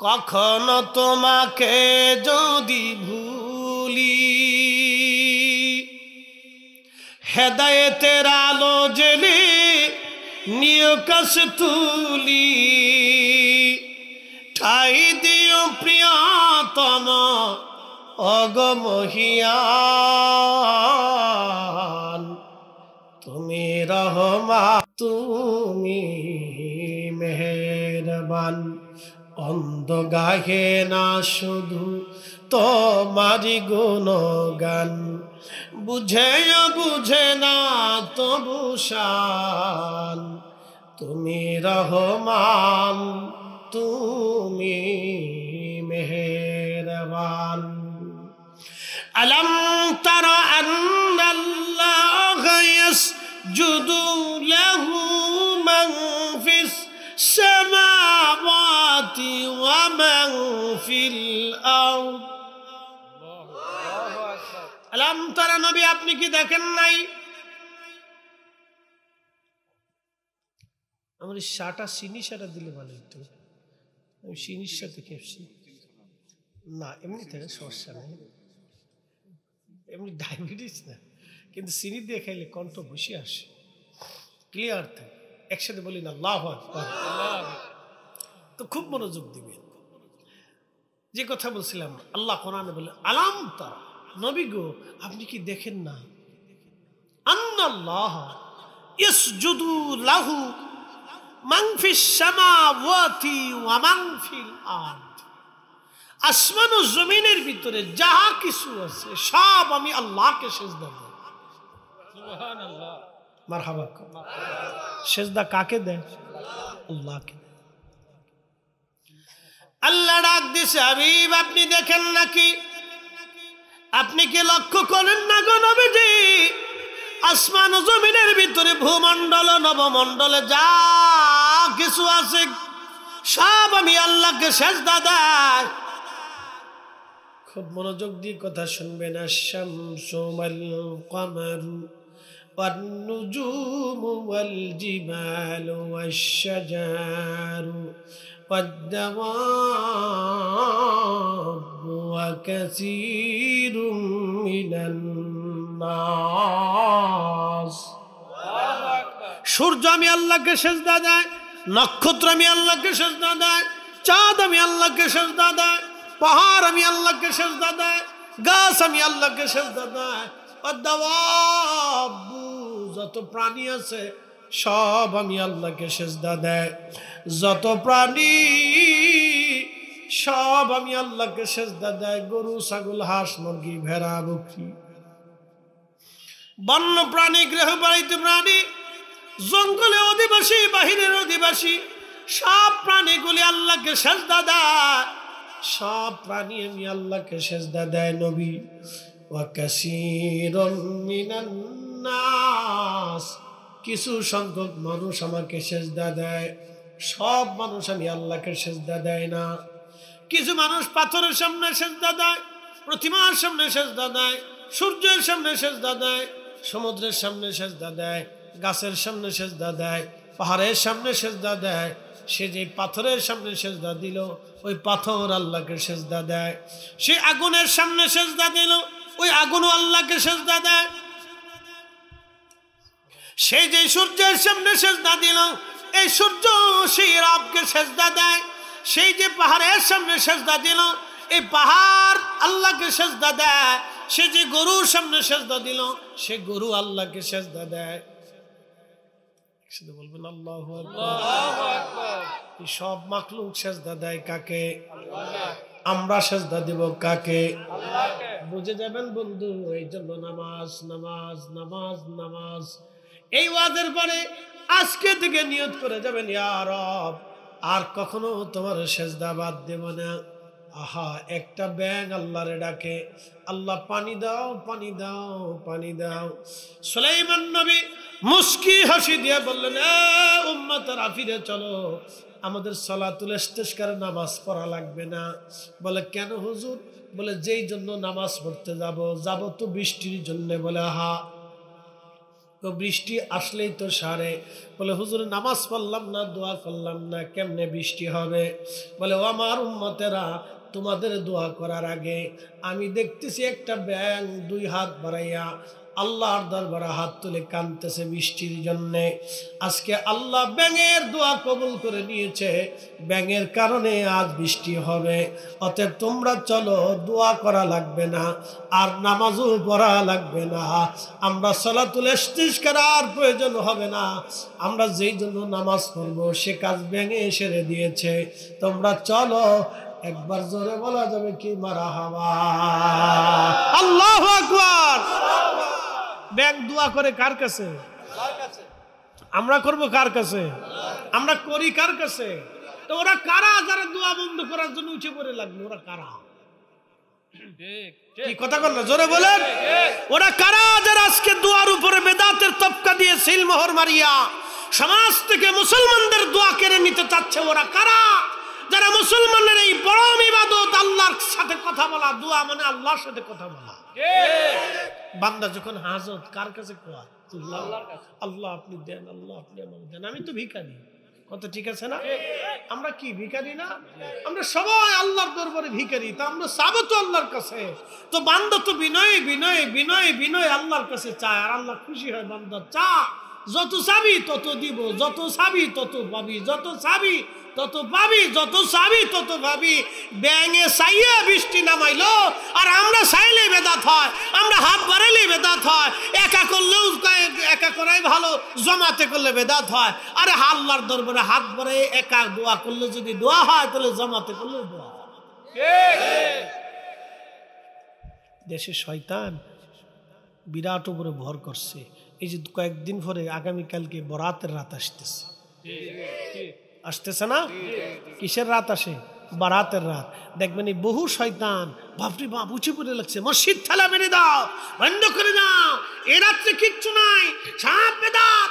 কখনো তোমাকে যদি ভুলি, হেদায়েতের আলো জেলে নিয় কাছে তুলি, ঠাই দিও প্রিয়তম অগমহিয়ান, তুমি রহমান তুমি মেহেরবান। অন্ধ গাহে না শুধু তোমারি গুণগান, বুঝে না তবু শান, তুমি রহমান তুমি মেহেরবান। আলম তারা আন্নাল্লাহা ইয়াসজুদু লাহু মান ফিস সামাওয়াতি ওয়া মান ফিল আরদ। আলম তারা, নবী আপনি কি দেখেন নাই? আমার শাটা চিনি শাটা দিলে ভালো হতো, আমি চিনির সাথে খেপছি না, এমনি থেকে সমস্যা নেই, এমনি ডায়াবেটিস না, কিন্তু চিনি দিয়ে খাইলে কণ্ঠ বসে আসে, ক্লিয়ার থাকে। একসাথে বলি না আল্লাহু আকবার, তো খুব মনোযোগ দিবেন। যে কথা বলছিলাম, আল্লাহ কোরআনে বলে, আলাম তারা, নবী গো আপনি কি দেখেন না, আন্নাল্লাহ ইয়াসজুদু লাহু মান ফিস সামাওয়াতি ওয়া মান ফিল আরদ, আসমান ও জমিনের ভিতরে যাহা কিছু আছে সব আমি আল্লাহকে সিজদা দেই। সুবহানাল্লাহ, মারহাবা। সিজদা কাকে দেয়? আল্লাহকে। আল্লাহ ডাক দিছে, হাবিব আপনি দেখেন নাকি, আপনি কি লক্ষ্য করেন না গো নবীজি, আসমান ও জমিনের ভিতরে ভূমণ্ডল নবমণ্ডলে যা কিছু আছে সব আমি আল্লাহকে সিজদা দেই। খুব মনোযোগ দিয়ে কথা শুনবেন। আশ-শামসু ওয়াল কমারু ওয়ান নুজুমু ওয়াল জিবালু ওয়াশ-শাজারু ওয়াদ-দাওয়াবু ওয়া কাসীরুম মিনান নাস। সূর্য আমি আল্লাহকে সিজদা দেই, নক্ষত্র আমি আল্লাহকে সেজদা দেয়, চাঁদ আমি আল্লাহকে সেজদা দেয়, পাহাড় আমি আল্লাহকে সেজদা দেয়, গাছ আমি আল্লাহকে সেজদা দেয়, ওয়াদাওয়াবু যত প্রাণী আছে সব আমি আল্লাহকে সেজদা দেয়, যত প্রাণী সব আমি আল্লাহকে সেজদা দেয়, গরু ছাগল হাঁস মুরগি ভেড়া বকরি, বন্য প্রাণী গৃহপালিত প্রাণী, জঙ্গলে অধিবাসী বাহিরের অধিবাসী, সব প্রাণীগুলি আল্লাহকে সেজদা দেয়, সব প্রাণী আমি আল্লাহকে সেজদা দেয়। নবী ওয়া কাসীরুম মিনান নাস, কিছু সংখ্যক মানুষ আমাকে সেজদা দেয়, সব মানুষ আমি আল্লাহকে সেজদা দেয় না। কিছু মানুষ পাথরের সামনে সেজদা দেয়, প্রতিমার সামনে সেজদা দেয়, সূর্যের সামনে সেজদা দেয়, সমুদ্রের সামনে সেজদা দেয়, গাছের সামনে সেজদা দেয়, পাহাড়ের সামনে সেজদা দেয়। সে যে পাথরের সামনে সেজদা দিল ওই পাথর আল্লাহকে সেজদা দেয়, সে আগুনের সামনে সেজদা দিল ওই আগুনও আল্লাহকে সেজদা দেয়, সে যে সূর্যের সামনে সেজদা দিল এই সূর্য সেই রবকে সেজদা দেয়, সেই যে পাহাড়ের সামনে সেজদা দিল এই পাহাড় আল্লাহকে সেজদা দেয়, সে যে গরুর সামনে সেজদা দিল সে গরু আল্লাহকে সেজদা দেয়। একসাথে বলবেন আল্লাহু আকবার। এই সব মাখলুক সেজদা দেয় কাকে? আমরা সেজদা দিব কাকে? বুঝে যাবেন বন্ধু। এই জন্য নামাজ নামাজ নামাজ নামাজ। এই ওয়াজের পরে আজকে থেকে নিয়ত করে যাবেন, ইয়া রব আর কখনো তোমার সেজদা বাদ দেব না। আহা, একটা ব্যাঙ আল্লাহরে ডাকে, আল্লাহ পানি দাও পানি দাও পানি দাও। সুলাইমান নবী মুস্কি হাসি দিয়ে বললেন, এ উম্মতেরা ফিরে চলো, আমাদের সালাতুল ইস্তিসকার নামাজ পড়া লাগবে না। বলে কেন হুজুর? বলে যেই জন্য নামাজ পড়তে যাব তো বৃষ্টির জন্য। বলে হা, তো বৃষ্টি আসলেই তো সারে। বলে হুজুর নামাজ পড়লাম না, দোয়া করলাম না, কেমনে বৃষ্টি হবে? বলে ও আমার উম্মতেরা, তোমাদের দোয়া করার আগে আমি দেখতেছি একটা ব্যাঙ দুই হাত বাড়াইয়া আল্লাহর দরবারে হাত তুলে কাঁদতেছে বৃষ্টির জন্যে। আজকে আল্লাহ ব্যাঙের দোয়া কবুল করে নিয়েছে, ব্যাঙের কারণে আজ বৃষ্টি হবে। অতএব তোমরা চলো, দোয়া করা লাগবে না আর নামাজও পড়া লাগবে না, আমরা সালাতুল ইস্তিসকার আর প্রয়োজন হবে না। আমরা যেই জন্য নামাজ পড়বো সে কাজ ব্যাঙে সেরে দিয়েছে। তোমরা চলো। একবার জোরে বলা যাবে কি মারহাবা? আল্লাহু আকবার। ব্যাঙ দোয়া করে কার কাছে? আমরা করব কার কাছে? আমরা করি কার কাছে? তো ওরা কারা যারা দোয়া বন্ধ করার জন্য উঠে পড়ে লাগলো? ওরা কারা? কি কথা বললো? জোরে বলেন। ওরা কারা যারা আজকে দোয়ার উপরে বেদাতের তবকা দিয়ে সিল মোহর মারিয়া সমাজ থেকে মুসলমানদের দোয়া কেড়ে নিতে চাচ্ছে? ওরা কারা? যারা মুসলমানের এই পরম ইবাদত আল্লাহর সাথে কথা বলা, দোয়া মানে আল্লাহর সাথে কথা বলা। বান্দা যখন হাজত কার কাছে কোয়া? আল্লাহ আপনি দেন, আল্লাহ আপনি আমাকে দেন। আমি তো ভিখারি, কত ঠিক আছে না? আমরা কি ভিখারি না? আমরা সবাই আল্লাহর দরবারে ভিখারি। তা আমরা চাবো তো আল্লাহর কাছে। তো বান্দা তো বিনয় বিনয় বিনয় বিনয় আল্লাহর কাছে চায়, আর আল্লাহ খুশি হয় বান্দা চা। যত চাবি তত দিব, যত চাবি তত পাবি, যত চাবি তত পাবি, যত চাবি তত পাবি। ব্যাঙে চাইয়া বৃষ্টি নামাইলো আর আমরা চাইলে বেদাত হয়, আমরা হাত বাড়াইলে বেদাত হয়। একা করলেও একা করাই ভালো, জমাতে করলে বেদাত হয়। আরে আল্লাহর দরবারে হাত বাড়াই একা দোয়া করলে যদি দোয়া হয় তাহলে জমাতে করলে দোয়া হয়। দেশে শয়তান বিরাট উপরে ভর করছে। এই যে কয়েকদিন পরে আগামীকালকে বরাতের রাত আসতেছে, আসতেছে না? কিসের রাত আসে? বারাতের রাত। দেখবেন এই বহু শয়তান বাপরে বাপ উঁচু করে লাগছে, মসজিদ ঠেলা মেরে দাও, বন্ধ করে দাও, এ রাত্রে কিচ্ছু নাই, সব বেদাত।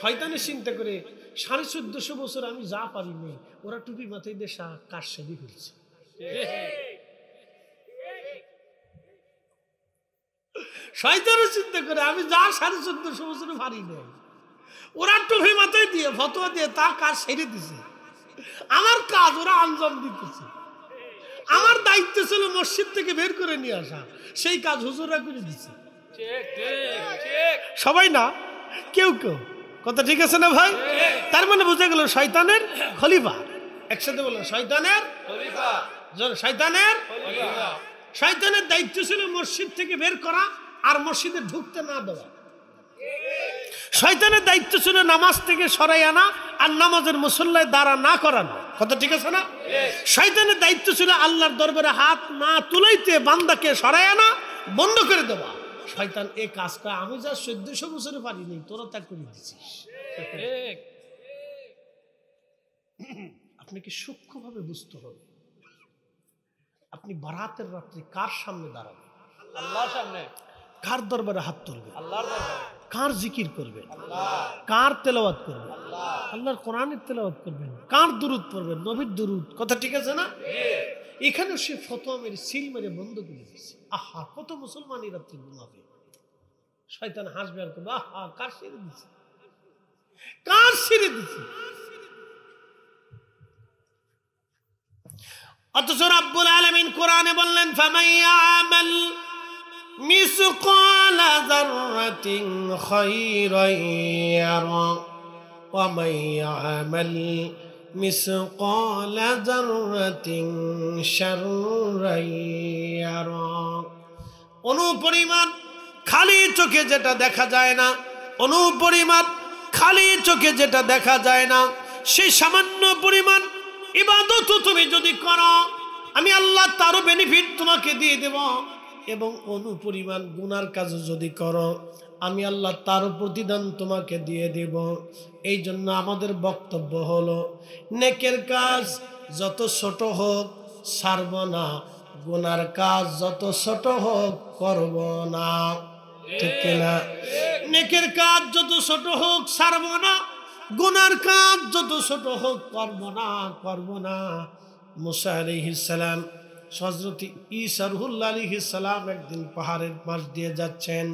শয়তানের চিন্তা করে 1450 বছর আমি যা পারিনি, ওরা টুপি মাথায় দিয়ে কাজ সেদি ফেলছে। শয়তানের চিন্তা করে আমি যা 1450 বছরে পারি নাই, ওরা টুপি মাথায় দিয়ে ফতোয়া দিয়ে তা কাজ সেরে দিছে। আমার কাজ ওরা আঞ্জাম দিতেছে। আমার দায়িত্ব ছিল মসজিদ থেকে বের করে নিয়ে আসা, সেই কাজ হুজুররা করে দিচ্ছে। সবাই না, কেউ কেউ। কথা ঠিক আছে না ভাই? তার মানে বুঝে গেল শয়তানের খলিফা। একসাথে বললেন শয়তানের খলিফা, শয়তানের খলিফা। শয়তানের দায়িত্ব ছিল মসজিদ থেকে বের করা আর মসজিদে ঢুকতে না দেওয়া। শয়তানের দায়িত্ব ছিল নামাজ থেকে সরাই আনা আর নামাজের মুসল্লায় দাঁড়া না করানো। কথা ঠিক আছে না? শয়তানের দায়িত্ব ছিল আল্লাহর দরবারে হাত না তুলাইতে বান্দাকে সরাই আনা, বন্ধ করে দেওয়া। শয়তান এই কাজটা আমি যা 1400 বছরে পারিনি, তোরা তা করে দিছিস। আপনাকে সূক্ষ্মভাবে বুঝতে হবে, আপনি বারাতের রাত্রে কার সামনে দাঁড়াবেন? আল্লাহর সামনে। কার দরবারে হাত তুলবেন? আল্লাহর দরবারে। কার জিকির করবেন? আল্লাহ। কার তেলাওয়াত করবেন? আল্লাহ। আল্লাহর কোরআনের তেলাওয়াত করবেন। কার দুরূদ পড়বেন? নবীর দুরূদ। কথা ঠিক আছে না? এখানে সে ফতোয়া মেরে সিল মেরে বন্ধ করে দিচ্ছে। আহা, কত মুসলমানই রাত্রে ঘুমাবে। শয়তান হাসবে আর করবে, আহা কার ছেড়ে দিচ্ছে, কার ছেড়ে দিচ্ছে। অথচ রাব্বুল আলামিন কোরআনে বললেন ফামাইয়ামাল মিসকালা যাররাতিন খায়রান ইয়ারা ওয়া মাইয়ামাল মিসকালা যাররাতিন শাররান ইয়ারা। অনুপরিমাণ খালি চোখে যেটা দেখা যায় না, অনুপরিমাণ খালি চোখে যেটা দেখা যায় না, সেই সামান্য পরিমাণ ইবাদত তুমি যদি করো, আমি আল্লাহ তারও বেনিফিট তোমাকে দিয়ে দেব। এবং অনুপরিমাণ গুনার কাজ যদি করো, আমি আল্লাহ তারও প্রতিদান তোমাকে দিয়ে দেব। এই জন্য আমাদের বক্তব্য হলো, নেকের কাজ যত ছোট হোক ছাড়ব না, গুনার কাজ যত ছোট হোক করব না। ঠিক কিনা? নেকের কাজ যত ছোট হোক ছাড়ব না, গুনার কাজ যত ছোট হোক করব না। মুসা আলাইহিস সালাম, হযরত ঈসা রূহুল্লাহ আলাইহিস সালাম একদিন পাহাড়ের পাশ দিয়ে যাচ্ছেন।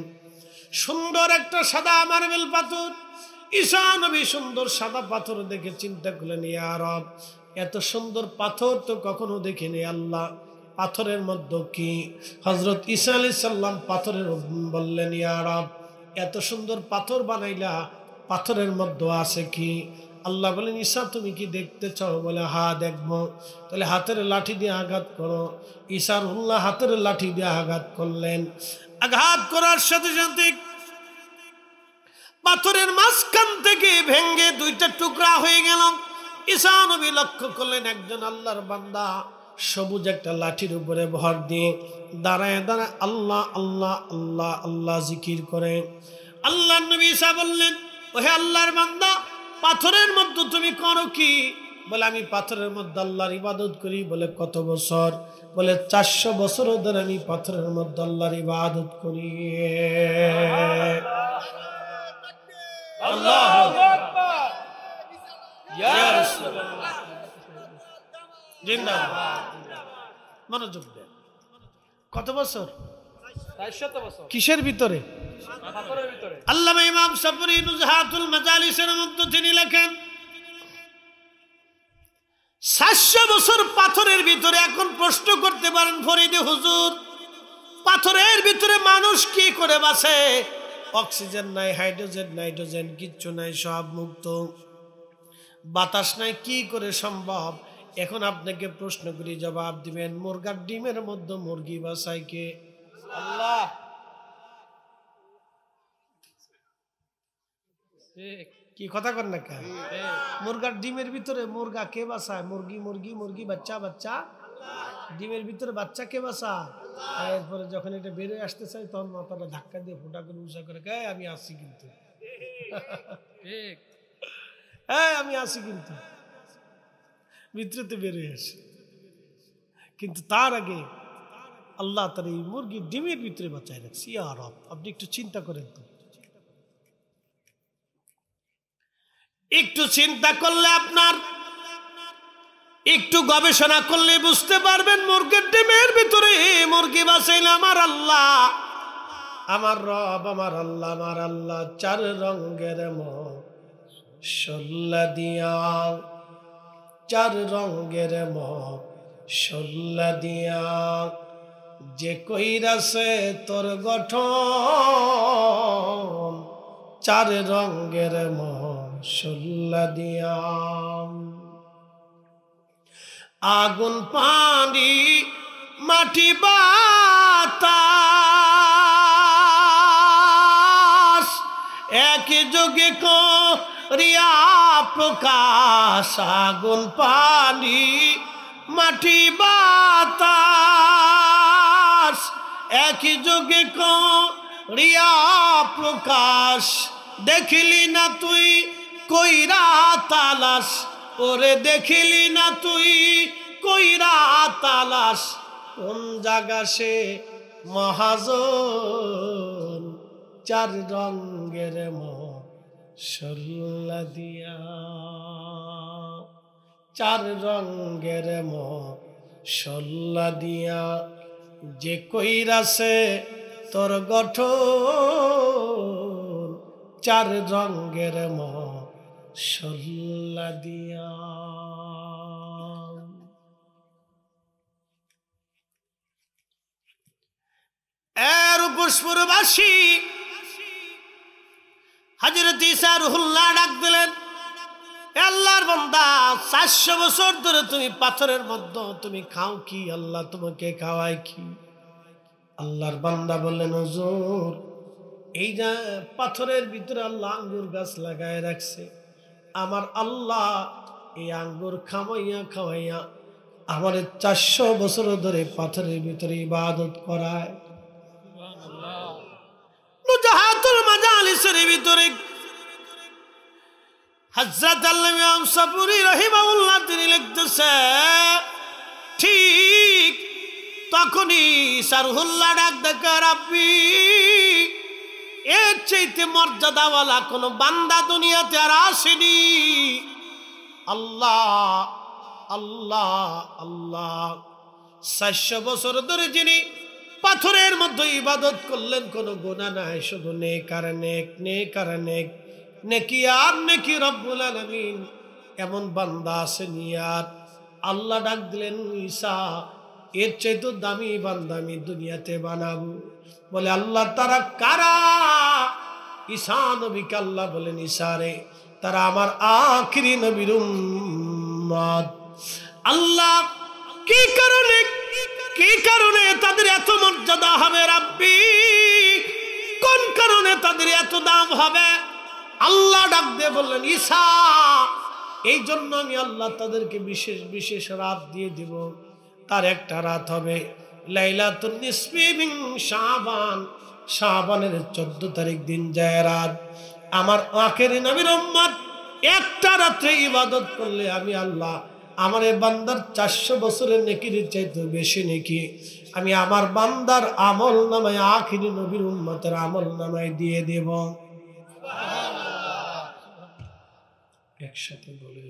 সুন্দর একটা সাদা মার্বেল পাথর, ঈসা নবী সুন্দর সাদা পাথর দেখে চিন্তা করলেন, ইয়া রব, এত সুন্দর পাথর তো কখনো দেখিনি আল্লাহ, পাথরের মধ্যে কি? হযরত ঈসা আলাইহিস সালাম পাথরের বললেন, ইয়া রব, এত সুন্দর পাথর বানাইলা, পাথরের মধ্যে আছে কি? আল্লাহ বলেন, ঈসা তুমি কি দেখতে চাও? বলে হ্যাঁ দেখবো। তাহলে হাতের লাঠি দিয়ে আঘাত করো। ঈসা রূহুল্লাহ হাতের লাঠি দিয়ে আঘাত করলেন। আঘাত করার সাথে সাথে পাথরের মাঝখান থেকে ভেঙ্গে দুইটা টুকরা হয়ে গেল। ঈসা নবী লক্ষ্য করলেন একজন আল্লাহর বান্দা সবুজ একটা লাঠির উপরে ভর দিয়ে দাঁড়ায় দাঁড়ায় আল্লাহ আল্লাহ আল্লাহ আল্লাহ জিকির করে। আল্লাহর নবী ঈসা বললেন, ওহে আল্লাহর বান্দা, পাথরের মধ্যে তুমি করো কি? বলে আমি পাথরের মধ্যে আল্লাহর ইবাদত করি। বলে কত বছর? বলে 400 বছর ধরে আমি পাথরের মধ্যে আল্লাহর ইবাদত করি। আল্লাহু আকবার, ইয়া রাসূলুল্লাহ, জিন্দাবাদ। মনোযোগ দেন। কত বছর? 400 বছর। কিসের ভিতরে? পাথরের ভিতরে। আল্লামা ইমাম সাবরি নুজহাতুল মাজালিসের মধ্যে তিনি লেখেন 700 বছর পাথরের ভিতরে। এখন প্রশ্ন করতে পারেন ফরিদে হুজুর, পাথরের ভিতরে মানুষ কি করে বাঁচে? অক্সিজেন নাই, হাইড্রোজেন নাইট্রোজেন কিচ্ছু নাই, সব মুক্ত, বাতাস নাই, কি করে সম্ভব? এখন আপনাকে প্রশ্ন করি, জবাব দিবেন, মুরগার ডিমের মধ্যে মুরগি বাঁচায় কে? আল্লাহ। কি কথা কর না কেন? মুরগার ডিমের ভিতরে মুরগা কে বাঁচায়? মুরগি মুরগি মুরগি, বাচ্চা বাচ্চা, ডিমের ভিতরে বাচ্চা কে বাঁচায়? এরপরে যখন এটা বেরোয় আসতে চাই তখন মাথাটা ধাক্কা দিয়ে ফোটা করে উঁচা করে, আমি আসি কিন্তু, আমি আসি কিন্তু, ভিতরেতে বেরোয় আসে। কিন্তু তার আগে আল্লাহ তার এই মুরগির ডিমের ভিতরে বাঁচায় রাখছি। ইয়া রব, আপনি একটু চিন্তা করেন তো, একটু চিন্তা করলে, আপনার একটু গবেষণা করলে বুঝতে পারবেন, মুরগির ডিমের ভিতরে মুরগি বাঁচাইলে আমার আল্লাহ, আমার রব, আমার আল্লাহ, আমার আল্লাহ 4 রঙের মশলা দিয়া, 4 রঙের মশলা দিয়া যে কইরাছে তোর গঠন, চার রঙের মশলা দিয়া, আগুন পানি মাটি বাতাস একই যোগে করিয়া প্রকাশ, আগুন পানি মাটি বাতাস একই যোগে করিয়া প্রকাশ, দেখিলি না তুই কইরা তালাশ, ওরে দেখিলি না তুই কইরা তালাশ, কোন জায়গা সে মহাজন চার রঙের মশলা দিয়া, চার রঙের মশলা দিয়া যে কইরাছে তোর গঠন, চার রঙের মশলা দিয়া। এর পুষ্পরবাসী হযরত ঈসা রুহুল্লাহ ডাক দিলেন, আল্লাহর বান্দা 400 বছর ধরে তুমি পাথরের মধ্যে তুমি খাও কি, আল্লাহ তোমাকে খাওয়ায় কি? আল্লাহর বান্দা বললেন, হুজুর এই যে পাথরের ভিতরে আল্লাহ আঙ্গুর গাছ লাগায় রাখছে, আমার আল্লাহ এই আঙ্গুর খাওয়াইয়া খাওয়াইয়া আমার 400 বছর ধরে পাথরের ভিতরে ইবাদত করায়। মুজাহাতুল মাজালিসের ভিতরে হযরত আল্লামা ইমাম সাবুরি রাহিমাহুল্লাহ তিনি লিখতেছে, ঠিক তখনই ঈসা রুহুল্লাহ ডাক দেখা, রাব্বি এর চাইতে মর্যাদাওয়ালা কোন বান্দা দুনিয়াতে আর আসেনি। আল্লাহ আল্লাহ আল্লাহ 400 বছর ধরে যিনি পাথরের মধ্যে ইবাদত করলেন, কোনো গুনাহ নাই, শুধু নেক আর নেক, নেক আর নেক, নেকি আর নেকি রব্বুল আলামিন, এমন বান্দা আসেনি। আর আল্লাহ ডাক দিলেন, ঈসা এর চাইতে দামি বান্দা আমি দুনিয়াতে বানাবো। বলে আল্লাহ তারা কারা? ঈসা নবীকে আল্লাহ বলেন, ঈসা রে তারা আমার আখিরি নবীর উম্মত। আল্লাহ কি কারণে তাদের এত মর্যাদা হবে রাব্বি? কোন কারণে তাদের এত দাম হবে? আল্লাহ ডাক দিয়ে বললেন, ঈসা এই জন্য আমি আল্লাহ তাদেরকে বিশেষ বিশেষ রাত দিয়ে দিব। তার একটা রাত হবে লাইলাতুন নিসফি মিন শাবান, শাবানের 14 তারিখ দিন যায় রাত। আমার আখেরি নবীর উম্মত একটা রাতে ইবাদত করলে আমি আল্লাহ আমার এই বান্দার 400 বছরের নেকির চাইতে বেশি নেকি আমি আমার বান্দার আমল নামায় আখেরি নবীর উম্মতের আমল নামায় দিয়ে দেব। একসাথে বলে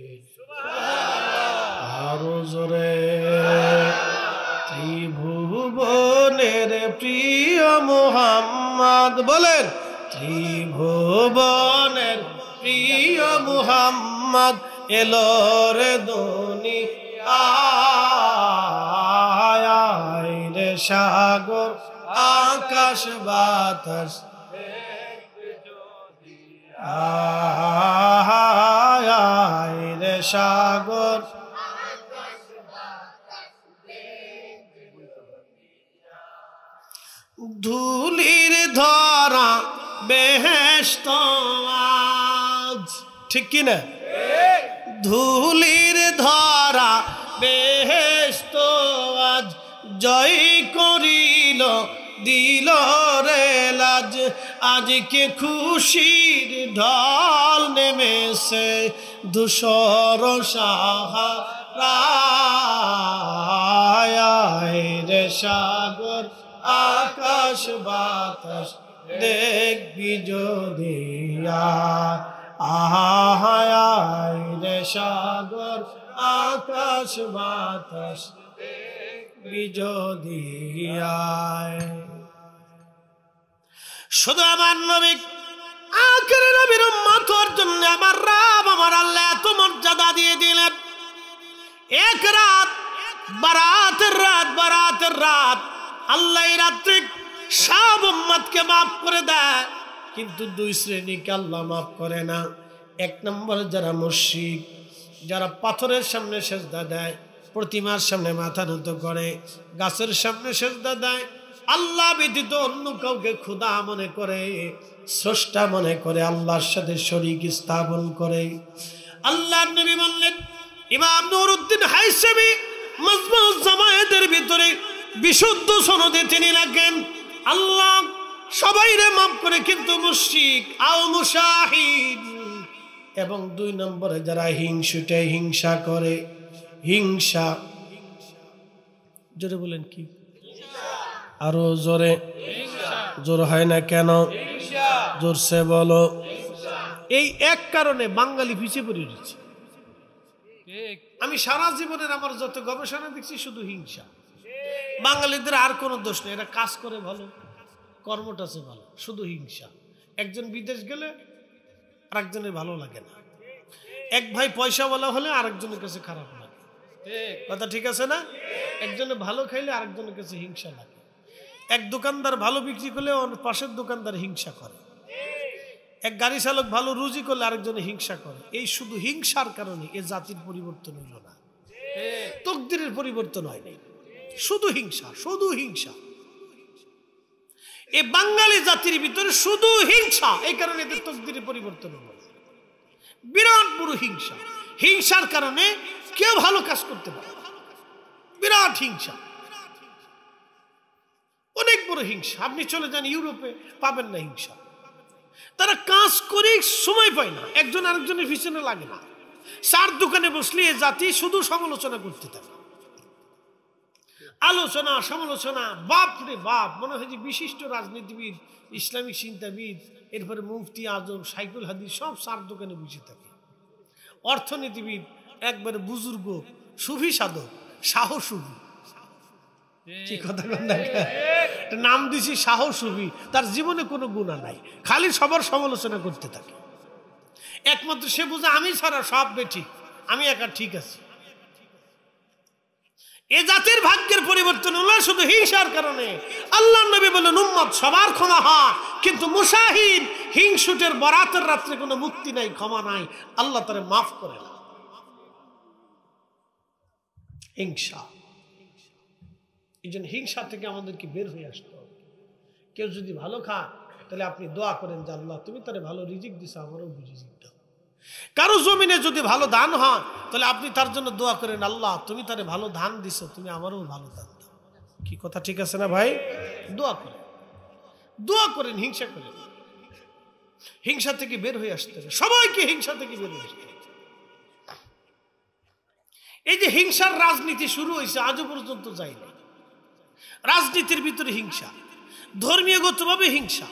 আরো জোরে, ত্রিভুবনের প্রিয় মুহাম্মদ বলেন, ত্রিভুবনের প্রিয় মুহাম্মদ এলো রে দুনিয়ায় রে, সাগর আকাশ বাতাস রে, সাগর ধুলির ধরা বেহেশত আজ, ঠিক কি না? ধুলির ধরা বেহেশত আজ জয় করিল দিল রে লাজ, আজকে খুশির ঢল নেমেছে ধূসর সাহারায় রে, সাগর আকাশ বাতাস দেখবি যদি আহায় রে, সাগর আকাশ বাতাস দেখবি যদি আয়। শুধু আমার নবী আখেরি নবীর উম্মতের জন্য আমার রব আমার আল্লাহ এত মর্যাদা দিয়ে দিলেন। এক রাত বারাতের রাত আল্লাহ রাত্রি সব উম্মতকে মাফ করে দেয়, কিন্তু দুই শ্রেণীকে আল্লাহ মাফ করে না। এক নম্বরে যারা মুশরিক, যারা পাথরের সামনে সেজদা দেয়, প্রতিমার সামনে মাথা নত করে, গাছের সামনে সেজদা দেয়, আল্লাহ ব্যতীত অন্য কাউকে খোদা মনে করে, স্রষ্টা মনে করে, আল্লাহর সাথে শরীক স্থাপন করে। আল্লাহর নবী বললেন, ইমাম নুরউদ্দিন হাইসামি মাজমুউজ জামায়াতের ভিতরে বিশুদ্ধ সনদে তিনি লেখেন, আল্লাহ সবাইরে মাফ করে, কিন্তু মুশরিক আও মুশাহিদ এবং দুই নম্বরে যারা হিংসুটে হিংসা করে, হিংসা, জোরে বলেন কি? আরো জোরে, জোর হয় না কেন? জোরসে বলো। এই এক কারণে বাঙালি পিছিয়ে পড়ে রয়েছে। আমি সারা জীবনের আমার যত গবেষণা দেখছি শুধু হিংসা। বাঙালিদের আর কোনো দোষ নেই, এরা কাজ করে ভালো, কর্মটা আছে ভালো, শুধু হিংসা। একজন বিদেশ গেলে আরেকজনের ভালো লাগে না, এক ভাই পয়সাওয়ালা হলে আরেকজনের কাছে খারাপ লাগে, কথা ঠিক আছে না? একজনে ভালো খাইলে আরেকজনের কাছে হিংসা লাগে। এক দোকানদার ভালো বিক্রি করলে পাশের দোকানদার হিংসা করে, এক গাড়ি চালক ভালো রুজি করলে আরেকজনে হিংসা করে। এই শুধু হিংসার কারণে এ জাতির পরিবর্তন হইল না, তকদিরের পরিবর্তন হয় নাই, শুধু হিংসা, শুধু হিংসা। এই বাঙালি জাতির ভিতরে শুধু হিংসা, এই কারণে এদের তকদিরের পরিবর্তন হলো না। বিরাট বড় হিংসা, হিংসার কারণে কেউ ভালো কাজ করতে পারে, বিরাট হিংসা, অনেক বড় হিংসা। আপনি চলে যান ইউরোপে, পাবেন না হিংসা। তারা কাজ করে সময় পায় না, একজন আরেকজনের পিছনে লাগে না। চার দোকানে বসলে এ জাতি শুধু সমালোচনা করতে থাকে, আলোচনা সমালোচনা, বাপ রে বাপ। মনে হয় যে বিশিষ্ট রাজনীতিবিদ, ইসলামিক চিন্তাবিদ, এরপরে মুফতি আজম, সাইকুল হাদিস সব চার দোকানে বসে থাকে। অর্থনীতিবিদ, একবারে বুজুর্গ, সুফি সাধক, শাহ সুফি, কি কথা নাম দিছি শাহ সুফি, তার জীবনে কোনো গুণা নাই, খালি সবার সমালোচনা করতে থাকে। একমাত্র সে বুঝে আমি ছাড়া সব বেঠিক, আমি একা ঠিক আছি। এ জাতির ভাগ্যের পরিবর্তন হলো শুধু হিংসার কারণে। আল্লাহ নবী বলেন, উম্মত সবার ক্ষমা হয়, কিন্তু মুশাহিদ হিংসুটের বরাতের রাত্রে কোনো মুক্তি নাই, ক্ষমা নাই, আল্লাহ তারে মাফ করে না। হিংসা, এই জন্য হিংসা থেকে আমাদেরকে বের হয়ে আসতে হবে। কেউ যদি ভালো খায় তাহলে আপনি দোয়া করেন যে আল্লাহ তুমি তারে ভালো রিজিক দিছো, আমারও রিজিক দাও। কারো জমিনে যদি ভালো ধান হয় তাহলে আপনি তার জন্য দোয়া করেন, আল্লাহ তুমি তারে ভালো ধান দিছো, তুমি আমারও ভালো ধান দাও। কি কথা ঠিক আছে না ভাই? দোয়া করেন, দোয়া করেন, হিংসা করেন। হিংসা থেকে বের হয়ে আসতে হবে, সবাইকে হিংসা থেকে বের হয়ে আসতে হবে। এই যে হিংসার রাজনীতি শুরু হয়েছে, আজও পর্যন্ত যায়নি। রাজনীতির ভিতরে হিংসা, ধর্মীয়গতভাবে হিংসা,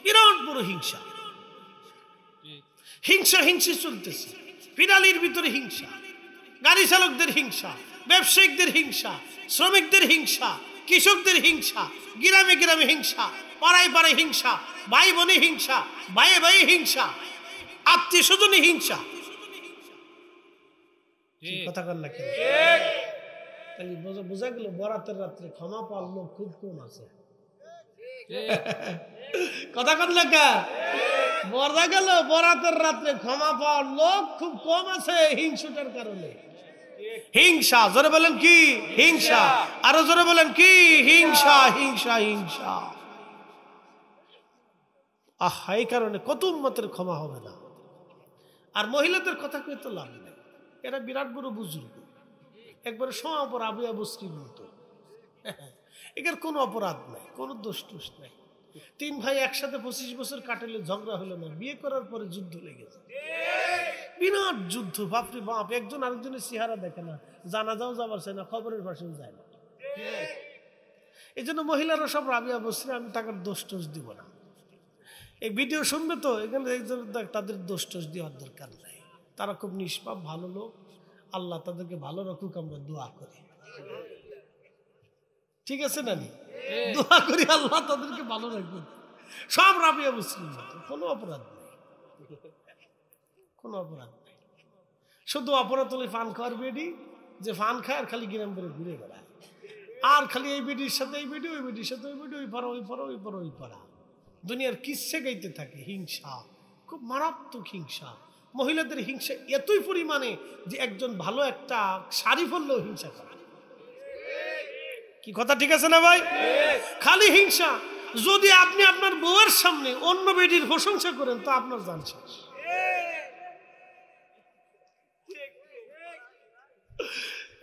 বিরাট বড় হিংসা, হিংসা হিংসি চলতেছে। পিরালির ভিতরে হিংসা, গাড়ি চালকদের হিংসা, ব্যবসায়িকদের হিংসা, শ্রমিকদের হিংসা, কৃষকদের হিংসা, গ্রামে গ্রামে হিংসা, পাড়ায় পাড়ায় হিংসা, ভাই বোনে হিংসা, ভাইয়ে ভাইয়ে হিংসা, আত্মীয় স্বজনে হিংসা। কথা কর না, বোঝা গেল বরাতের রাত্রে ক্ষমা পাওয়ার লোক খুব কম আছে। কথা কর না, বোঝা গেল বরাতের রাত্রে ক্ষমা পাওয়ার লোক খুব কম আছে হিংসুটার কারণে। হিংসা, জোরে বলেন কি? হিংসা। আরো জোরে বলেন কি? হিংসা, হিংসা, হিংসা। আহা, এই কারণে কত উম্মতের ক্ষমা হবে না। আর মহিলাদের কথা কই তো লাভ নেই, এরা বিরাট বড় বুজুর্গ, একবারে সমাপর আবু আবুসরির মতো। এর কোনো অপরাধ নাই, কোনো দোষ টোষ নাই। তিন ভাই একসাথে 25 বছর কাটালে ঝগড়া হলো না, বিয়ে করার পরে যুদ্ধ লেগেছে, বিরাট যুদ্ধ, বাপরে বাপ। একজন আরেকজনের চেহারা দেখে না, জানাজাও যাবার চায় না, খবরের পাশেও যায় না। এই জন্য মহিলারা সব রাবিয়া বসরে, আমি তাকে দোষ টোষ দিব না। এই ভিডিও শুনবে তো, এখানে তাদের দোষ টোষ দেওয়ার দরকার নাই। তারা খুব নিষ্পাপ, ভালো লোক, আল্লাহ তাদেরকে ভালো রাখুক, আমরা দোয়া করি। ঠিক আছে না? দোয়া করি আল্লাহ তাদেরকে ভালো রাখুক। সব রাবিয়া মুসলিম, কোনো অপরাধ নেই, কোনো অপরাধ নেই। শুধু অপরাধ হলে ফান খাওয়ার বেডি, যে ফান খায় আর খালি গ্রাম করে ঘুরে বেড়ায়, আর খালি এই বেডির সাথে এই বেডি, ওই বেডির সাথে ওই বেডি, ওই পাড়া ওই পাড়া, ওই পাড়া ওই পাড়া। দুনিয়ার কিসে গাইতে থাকে হিংসা, খুব মারাত্মক হিংসা। মহিলাদের হিংসা এতই পরিমাণে যে একজন ভালো একটা শাড়ি পরলেও হিংসা করে। কি কথা ঠিক আছে না ভাই? খালি হিংসা। যদি আপনি আপনার বউয়ের সামনে অন্য বেটির প্রশংসা করেন তো আপনার জান শেষ।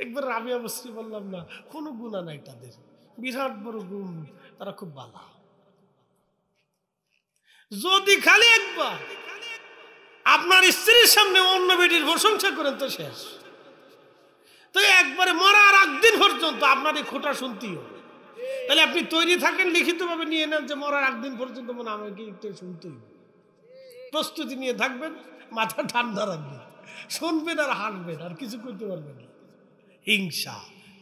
একবার রাবিয়া বসরি বললাম না, কোনো গুণা নাই তাদের, বিরাট বড় গুণ, তারা খুব ভালো। যদি খালি একবার আপনার স্ত্রীর সামনে অন্য বেটির প্রশংসা করেন তো শেষ। তো একবারে মরার একদিন পর্যন্ত আপনার এই খোঁটা শুনতেই হবে। তাহলে আপনি তৈরি থাকেন, লিখিতভাবে নিয়ে নেন যে মরার একদিন পর্যন্ত মনে আমাকে একটু শুনতেই হবে। প্রস্তুতি নিয়ে থাকবেন, মাথা ঠান্ডা রাখবেন, শুনবেন আর হাসবেন, আর কিছু করতে পারবেন না। হিংসা,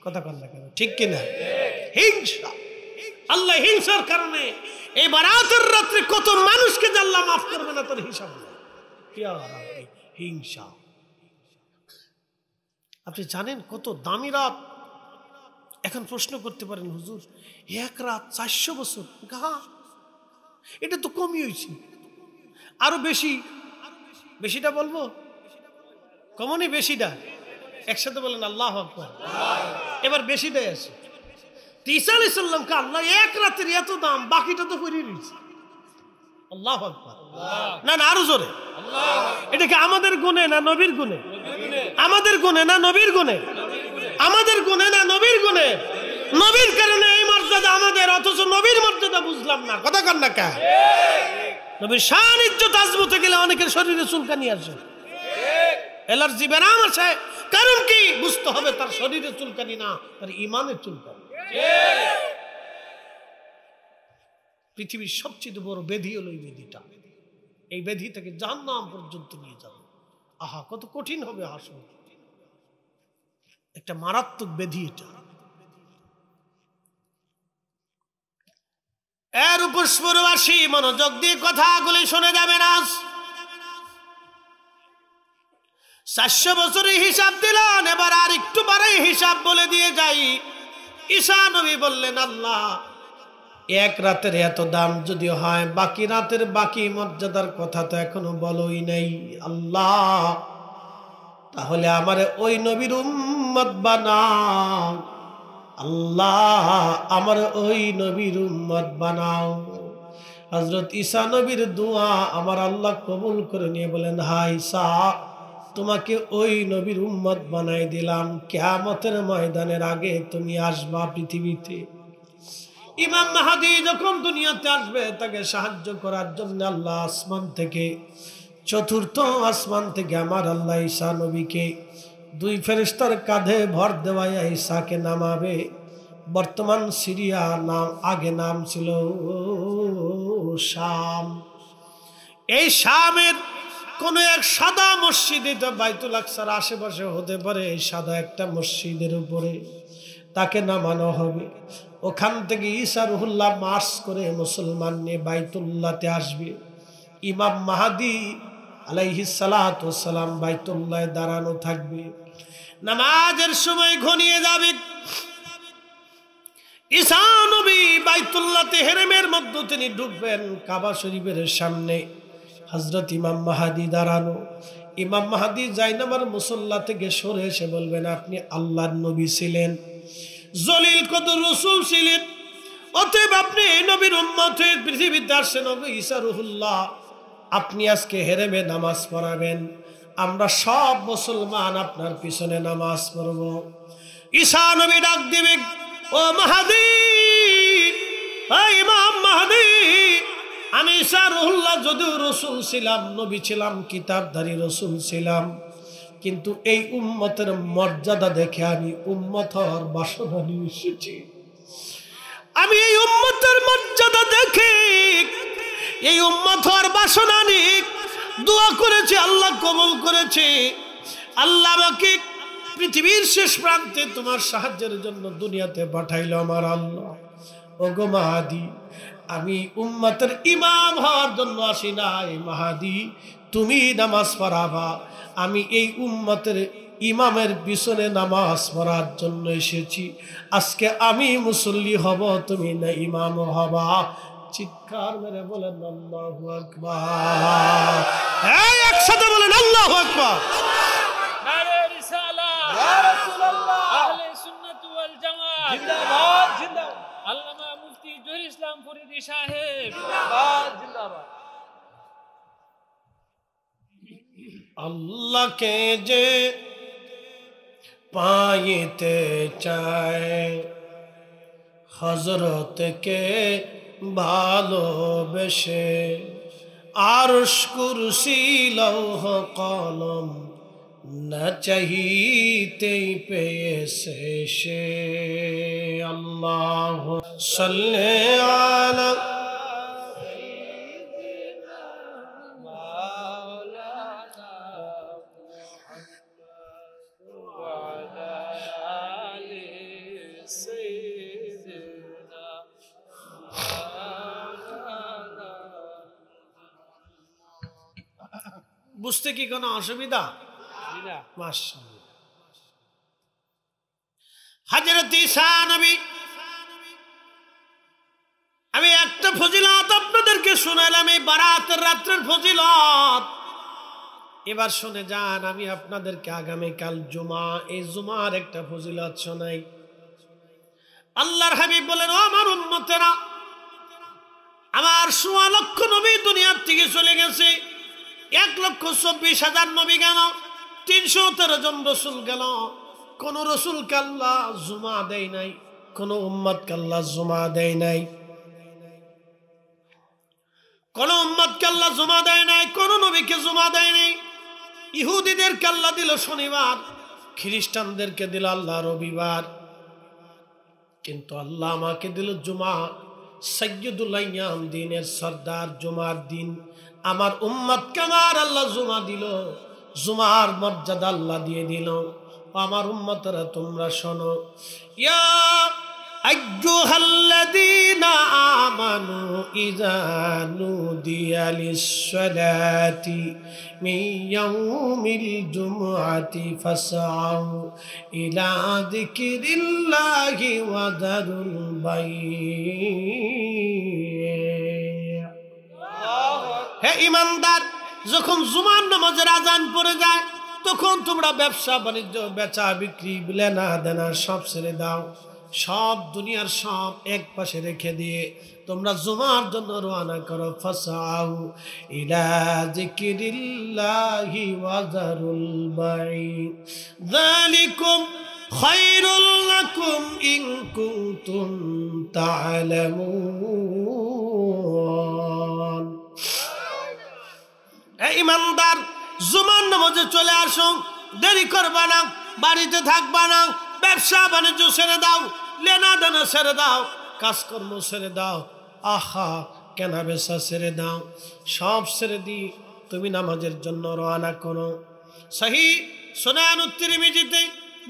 কথা কন না কেন, ঠিক কিনা? হিংসা। আল্লাহ হিংসার কারণে এই বারাতের রাত্রে কত মানুষকে আল্লাহ মাফ করবে না তার হিসাব নেই। হিংসা। আপনি জানেন কত দামি রাত? এখন প্রশ্ন করতে পারেন, হুজুর এক রাত 400 বছর, এটা তো কমই হয়েছে, আরো বেশি। বেশিটা বলবো, কমনই বেশিটা, একসাথে বলেন আল্লাহু আকবার। এবার বেশিটাই আছে। ঈসা আলাইহিস সালামকে আল্লাহ এক রাতের এত দাম, বাকিটা তো করে দিয়েছে। আল্লাহু আকবার। না না, আরো জোরে। এটা কি আমাদের গুণে না নবীর গুণে? আমাদের গুণে না নবীর গুণে? আমাদের গুণে না নবীর গুণে? নবীর কারণে এই মর্যাদা আমাদের, অথচ নবীর মর্যাদা বুঝলাম না। কথা কন না কে? নবীর শান ইজ্জত আজমতে গেলে অনেকের শরীরে চুলকানি আসে, অ্যালার্জি ব্যারাম আছে। কারণ কি? বুঝতে হবে তার শরীরে চুলকানি না, তার ইমানের চুলকানি। পৃথিবীর সবচেয়ে বড় ব্যাধি হলো এই ব্যাধিটা। এই ব্যাধি থেকে জাহান্নাম পর্যন্ত নিয়ে যাবে। আহা, কত কঠিন হবে হাসর। একটা মারাত্মক ব্যাধি এটা। এর উপর সুরবাসী মনোযোগ দিয়ে কথাগুলি শুনে যাবেন। আজ 400 বছরের হিসাব দিলেন, এবার আর একটু বারে হিসাব বলে দিয়ে যাই। ঈসা নবী বললেন, আল্লাহ এক রাতের এত দাম যদি হয়, বাকি রাতের বাকি মর্যাদার কথা তো এখনো বলোই নাই। আল্লাহ তাহলে আমারে ওই নবীর উম্মত বানাও। আল্লাহ আমার ওই নবীর উম্মত বানাও। হযরত ঈসা নবীর দোয়া আমার আল্লাহ কবুল করে নিয়ে বলেন, হাই ঈসা, তোমাকে ওই নবীর উম্মত বানাই দিলাম। কিয়ামতের ময়দানের আগে তুমি আসবা পৃথিবীতে। ইমাম মাহদী যখন দুনিয়াতে আসবে, তাকে সাহায্য করার জন্য আল্লাহ আসমান থেকে, চতুর্থ আসমান থেকে আমার আল্লাহ ঈসা নবীকে 2 ফেরেশতার কাঁধে ভর দেওয়ায় ঈসাকে নামাবে। বর্তমান সিরিয়া নাম, আগে নাম ছিল শাম। এই শামের কোন এক সাদা মসজিদ, এটা বাইতুল আকসার আশেপাশে হতে পারে, এই সাদা একটা মসজিদের উপরে তাকে নামানো হবে। ওখান থেকে ঈসা রুহুল্লাহ মার্চ করে মুসলমান নিয়ে বাইতুল্লাহতে আসবে। ইমাম মাহদী আলাইহিস সালাতু ওয়াস সালাম বাইতুল্লাহে দাঁড়ানো থাকবে। নামাজের সময় ঘনিয়ে যাবে। ঈসা নবী বাইতুল্লাহতে হেরেমের মধ্যে তিনি ঢুকবেন। কাবা শরীফের সামনে হযরত ইমাম মাহদী দাঁড়ানো। ইমাম মাহদী জায়নামার মুসল্লা থেকে সরে এসে বলবেন, আপনি আল্লাহর নবী ছিলেন, জলিল কদর রাসূল ছিলেন, অতএব আপনি নবীর উম্মত হয়ে পৃথিবীতে আসছেন। নবী ঈসা রুহুল্লাহ, আপনি আজকে হেরেমে নামাজ পড়াবেন, আমরা সব মুসলমান আপনার পিছনে নামাজ পড়ব। ঈসা নবী ডাক দিবেন, ও মাহদী, ইমাম মাহদী, আমি ঈসা রুহুল্লাহ যদিও রাসূল ছিলাম, নবী ছিলাম, কিতাবধারী রাসূল ছিলাম, কিন্তু এই উম্মতের মর্যাদা দেখে আমি উম্মত হওয়ার বাসনা নিয়ে এসেছি। আমি এই উম্মতের মর্যাদা দেখে এই উম্মত হওয়ার বাসনা নিয়ে দোয়া করেছি, আল্লাহ কবুল করেছে। আল্লাহ আমাকে পৃথিবীর শেষ প্রান্তে তোমার সাহায্যের জন্য দুনিয়াতে পাঠাইলো আমার আল্লাহ। ওগো মাহদী, আমি উম্মতের ইমাম হওয়ার জন্য আসি নাই, মাহদী তুমি নামাজ পড়াবা, আমি এই উম্মতের ইমামের পিছনে নামাজ পড়ার জন্য এসেছি। আজকে আমি মুসল্লি হব, তুমি না ইমাম হবা, চিৎকার মেরে বলেন আল্লাহু আকবার। এই একসাথে বলেন আল্লাহু আকবার। নারে রিসালাত, ইয়া রাসূলুল্লাহ, আহলে সুন্নাত ওয়াল জামাত জিন্দাবাদ জিন্দাবাদ। আল্লামা মুফতি জহির ইসলাম ফরিদী সাহেব জিন্দাবাদ জিন্দাবাদ। আল্লাহকে যে পাইতে চায়, হযরতকে ভালোবেসে, আরশ কুরসি লৌহ কলম না চাহিতেই পেয়েছে সে। আল্লাহু সাল্লি আলা বুঝতে কি কোনো অসুবিধা? মাশাআল্লাহ। হযরত ঈসা নবী, আমি একটা ফজিলত আপনাদেরকে শোনালাম, এই বারাতের রাত্রের ফজিলত। এবার শুনে যান, আমি আপনাদেরকে আগামীকাল জুমা, এই জুমার একটা ফজিলত শোনাই। আল্লাহর হাবিব বলেন, ও আমার উম্মতেরা, আমার ১৬ লক্ষ নবী দুনিয়ার থেকে চলে গেছে, ১,২৪,০০০ নবী গেল, ৩১৩ জন রসুল গেল, কোন রসুলকে আল্লাহ জুমা দেয় নাই, কোন উম্মতকে আল্লাহ জুমা দেয় নাই, কোন উম্মতকে আল্লাহ জুমা দেয় নাই, কোন নবীকে জুমা দেয় নাই। ইহুদিদেরকে আল্লাহ দিল শনিবার, খ্রিস্টানদেরকে দিল আল্লাহ রবিবার, কিন্তু আল্লাহ আমাকে দিল জুমা, সাইয়্যিদুল আইয়াম, দিনের সরদার, জুমার দিন আমার উম্মতকে আমার আল্লাহ জুমা দিল, জুমার মর্যাদা আল্লাহ দিয়ে দিল। আমার উম্মতরা তোমরা শোনো, ইয়া আইয়ুহাল্লাযীনা আমানু ইযা নুদিয়া লিস-সালাতি মিন ইয়াউমিল জুমআতি ফাসআউ ইলা যিকরিল্লাহি ওয়া যারুল বাই'। হে ঈমানদার, যখন জুমার নামাজের আজান পড়ে যায়, তখন তোমরা ব্যবসা বাণিজ্য, বেচা বিক্রি, লেনা দেনা সব ছেড়ে দাও, সব দুনিয়ার সব এক পাশে রেখে দিয়ে তোমরা জুমার জন্য রওনা করো। ফাসাউ ইলা যিকরিল্লাহি ওয়া যারুল বাই', যালিকুম খায়রুল লাকুম ইন কুনতুম তা'লামুন। ঈমানদার, জুমার নামাজে চলে আসো, দেরি করবা না, বাড়িতে থাকবা না, ব্যবসা বাণিজ্য ছেড়ে দাও, লেনা দেনা ছেড়ে দাও, কাজকর্ম ছেড়ে দাও, আহা কেনা বেচা ছেড়ে দাও, সব ছেড়ে দি তুমি নামাজের জন্য রওনা করো। সহিহ সুনানুত তিরমিজিতে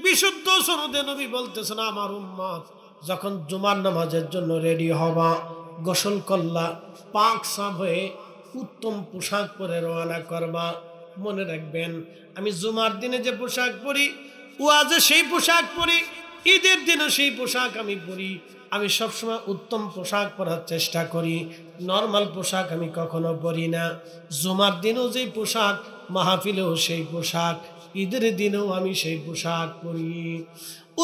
বিশুদ্ধ সনদে নবী বলতেছেন, আমার উম্মত যখন জুমার নামাজের জন্য রেডি হবা, গোসল করলা, পাক সাফ হয়ে উত্তম পোশাক পরে রওনা করবা। মনে রাখবেন, আমি জুমার দিনে যে পোশাক পরি, ওয়াজে সেই পোশাক পরি, ঈদের দিনে সেই পোশাক আমি পরি। আমি সবসময় উত্তম পোশাক পরার চেষ্টা করি, নর্মাল পোশাক আমি কখনো পরি না। জুমার দিনেও যেই পোশাক, মাহফিলেও সেই পোশাক, ঈদের দিনেও আমি সেই পোশাক পরি।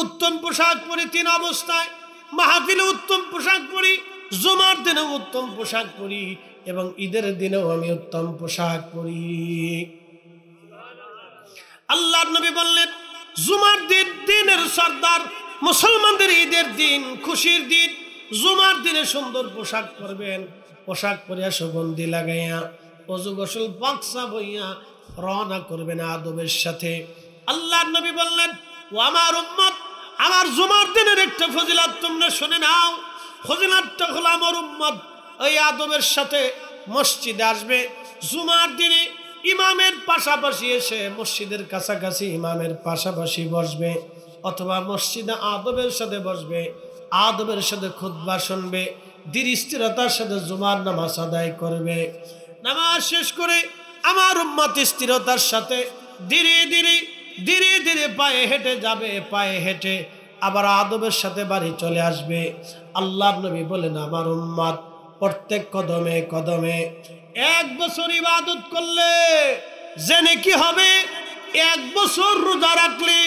উত্তম পোশাক পরি ৩ অবস্থায়, মাহফিলে উত্তম পোশাক পরি, জুমার দিনেও উত্তম পোশাক পরি, এবং ঈদের দিনেও আমি উত্তম পোশাক পরি। আল্লাহর নবী বললেন, জুমার দিন দিনের সরদার, মুসলমানদের ঈদের দিন, খুশির দিন, জুমার দিনে সুন্দর পোশাক পরবেন, পোশাক পরিয়া সুগন্ধি লাগাইয়া ওযু গোসল পাকসা বইয়া রওনা করবেন আদবের সাথে। আল্লাহর নবী বললেন, ও আমার উম্মত, আমার জুমার দিনের একটা ফজিলত তোমরা শুনে নাও। ফজিলতটা হলো, আমার উম্মত ওই আদবের সাথে মসজিদে আসবে, জুমার দিনে ইমামের পাশাপাশি এসে মসজিদের কাছাকাছি ইমামের পাশাপাশি বসবে, অথবা মসজিদে আদবের সাথে বসবে, আদবের সাথে খুতবা শুনবে, ধীর স্থিরতার সাথে জুমার নামাজ আদায় করবে। নামাজ শেষ করে আমার উম্মত স্থিরতার সাথে ধীরে ধীরে ধীরে ধীরে পায়ে হেঁটে যাবে, পায়ে হেঁটে আবার আদবের সাথে বাড়ি চলে আসবে। আল্লাহর নবী বলেন, আমার উম্মত প্রত্যেক কদমে কদমে। 1 বছর ইবাদত করলে যে নেকি হবে, 1 বছর রোজা রাখলে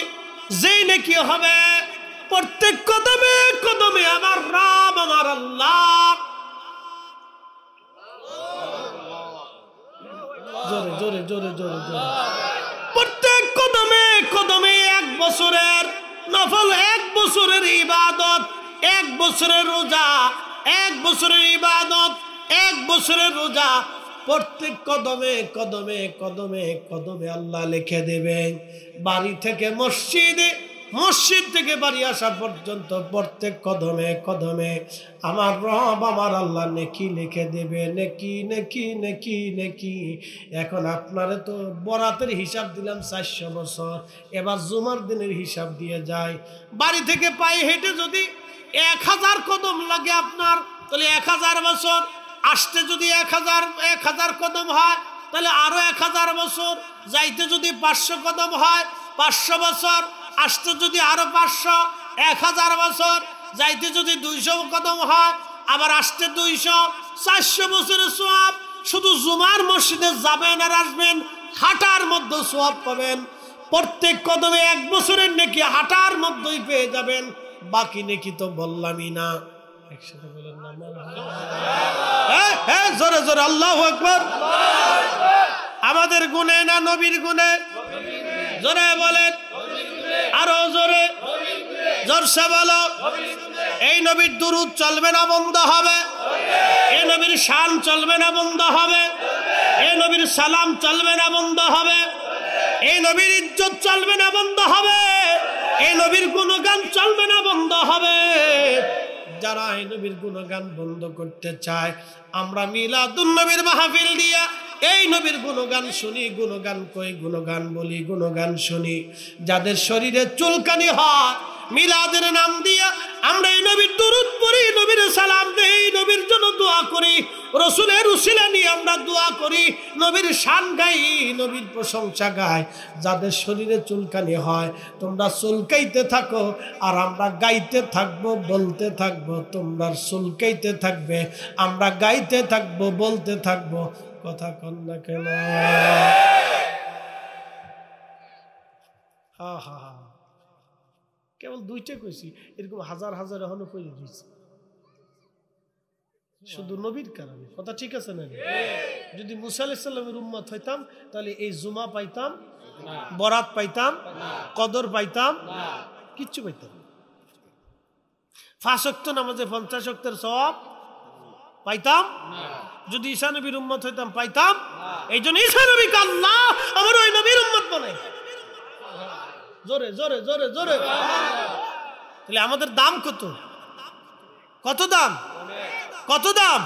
যেই নেকি হবে, প্রত্যেক কদমে কদমে আমার রাম আমার আল্লাহ। জোরে জোরে জোরে জোরে জোরে। প্রত্যেক কদমে কদমে 1 বছরের নফল, 1 বছরের ইবাদত, 1 বছরের রোজা, 1 বছরের ইবাদত, 1 বছরের রোজা, প্রত্যেক কদমে কদমে কদমে কদমে আল্লাহ লিখে দেবেন। বাড়ি থেকে মসজিদে, মসজিদ থেকে বাড়ি আসা পর্যন্ত প্রত্যেক কদমে কদমে আমার রব আমার আল্লাহ নেকি লিখে দেবে। নেকি নেকি নেকি নেকি। এখন আপনারা তো বরাতের হিসাব দিলাম 400 বছর, এবার জুমার দিনের হিসাব দিয়ে যায়। বাড়ি থেকে পায়ে হেঁটে যদি 1000 কদম লাগে আপনার, তাহলে 1000 বছর। আসতে যদি 1000 কদম হয়, তাহলে আরো 1000 বছর। যাইতে যদি 500 কদম হয়, 500 বছর। আসতে যদি আরো 500, 1000 বছর। যাইতে যদি 200 কদম হয়, আবার আসতে 200, 400 বছরের সওয়াব। শুধু জুমার মসজিদে যাবেন আর আসবেন, হাঁটার মধ্যে সওয়াব পাবেন। প্রত্যেক কদমে 1 বছরের নেকি হাঁটার মধ্যেই পেয়ে যাবেন। বাকি নেকি তো বললামই না। একসাথে বলেন না জোরে জোরে আল্লাহু আকবার। আমাদের গুণে না নবীর গুণে? জোরে বলেন, আরো জোরে, জোরসে বলো। এই নবীর দুরূদ চলবে না বন্ধ হবে? এই নবীর শান চলবে না বন্ধ হবে? এই নবীর সালাম চলবে না বন্ধ হবে? এই নবীর ইজ্জত চলবে না বন্ধ হবে? এই নবীর গুণগান চলবে না বন্ধ হবে? যারা এই নবীর গুণগান বন্ধ করতে চায়, আমরা মিলাদুন নবীর মাহফিল দিয়া এই নবীর গুণগান শুনি, গুণগান কই, গুণগান বলি, গুণগান শুনি। যাদের শরীরে চুলকানি হয়, মিলাদের নাম দিয়া আমরা এই নবীর দুরূদ পড়ি, নবীর সালাম দেই, নবীর জন্য দোয়া করি, রসুলের উসিলা নিয়ে আমরা দোয়া করি, নবীর শান গাই, নবীর প্রশংসা গাই। যাদের শরীরে চুলকানি হয়, তোমরা চুলকাইতে থাকো আর আমরা গাইতে থাকবো, বলতে থাকবো। তোমরা চুলকাইতে থাকবে, আমরা গাইতে থাকবো, বলতে থাকবো। কথা কন না কেন? হা হা হা, কেবল 2টা কইছি, এরকম হাজার হাজার এখনো কই দিয়েছি, শুধু নবীর কারণে। কথা ঠিক আছে না? যদি মুসা আলাইহিস সালামের উম্মত হইতাম, তাহলে এই জুমা পাইতাম, বরাত পাইতাম, কদর পাইতাম, কিচ্ছু পাইতাম না। 5 ওয়াক্ত নামাজে 50 ওয়াক্তের সওয়াব পাইতাম। যদি ঈসা নবীর উম্মত হইতাম, পাইতাম। এই জন্য ঈসা নবীকে আল্লাহ আমার ওই নবীর উম্মত বানাই। জোরে জোরে জোরে জোরে। তাহলে আমাদের দাম কত? কত দাম? কত দাম?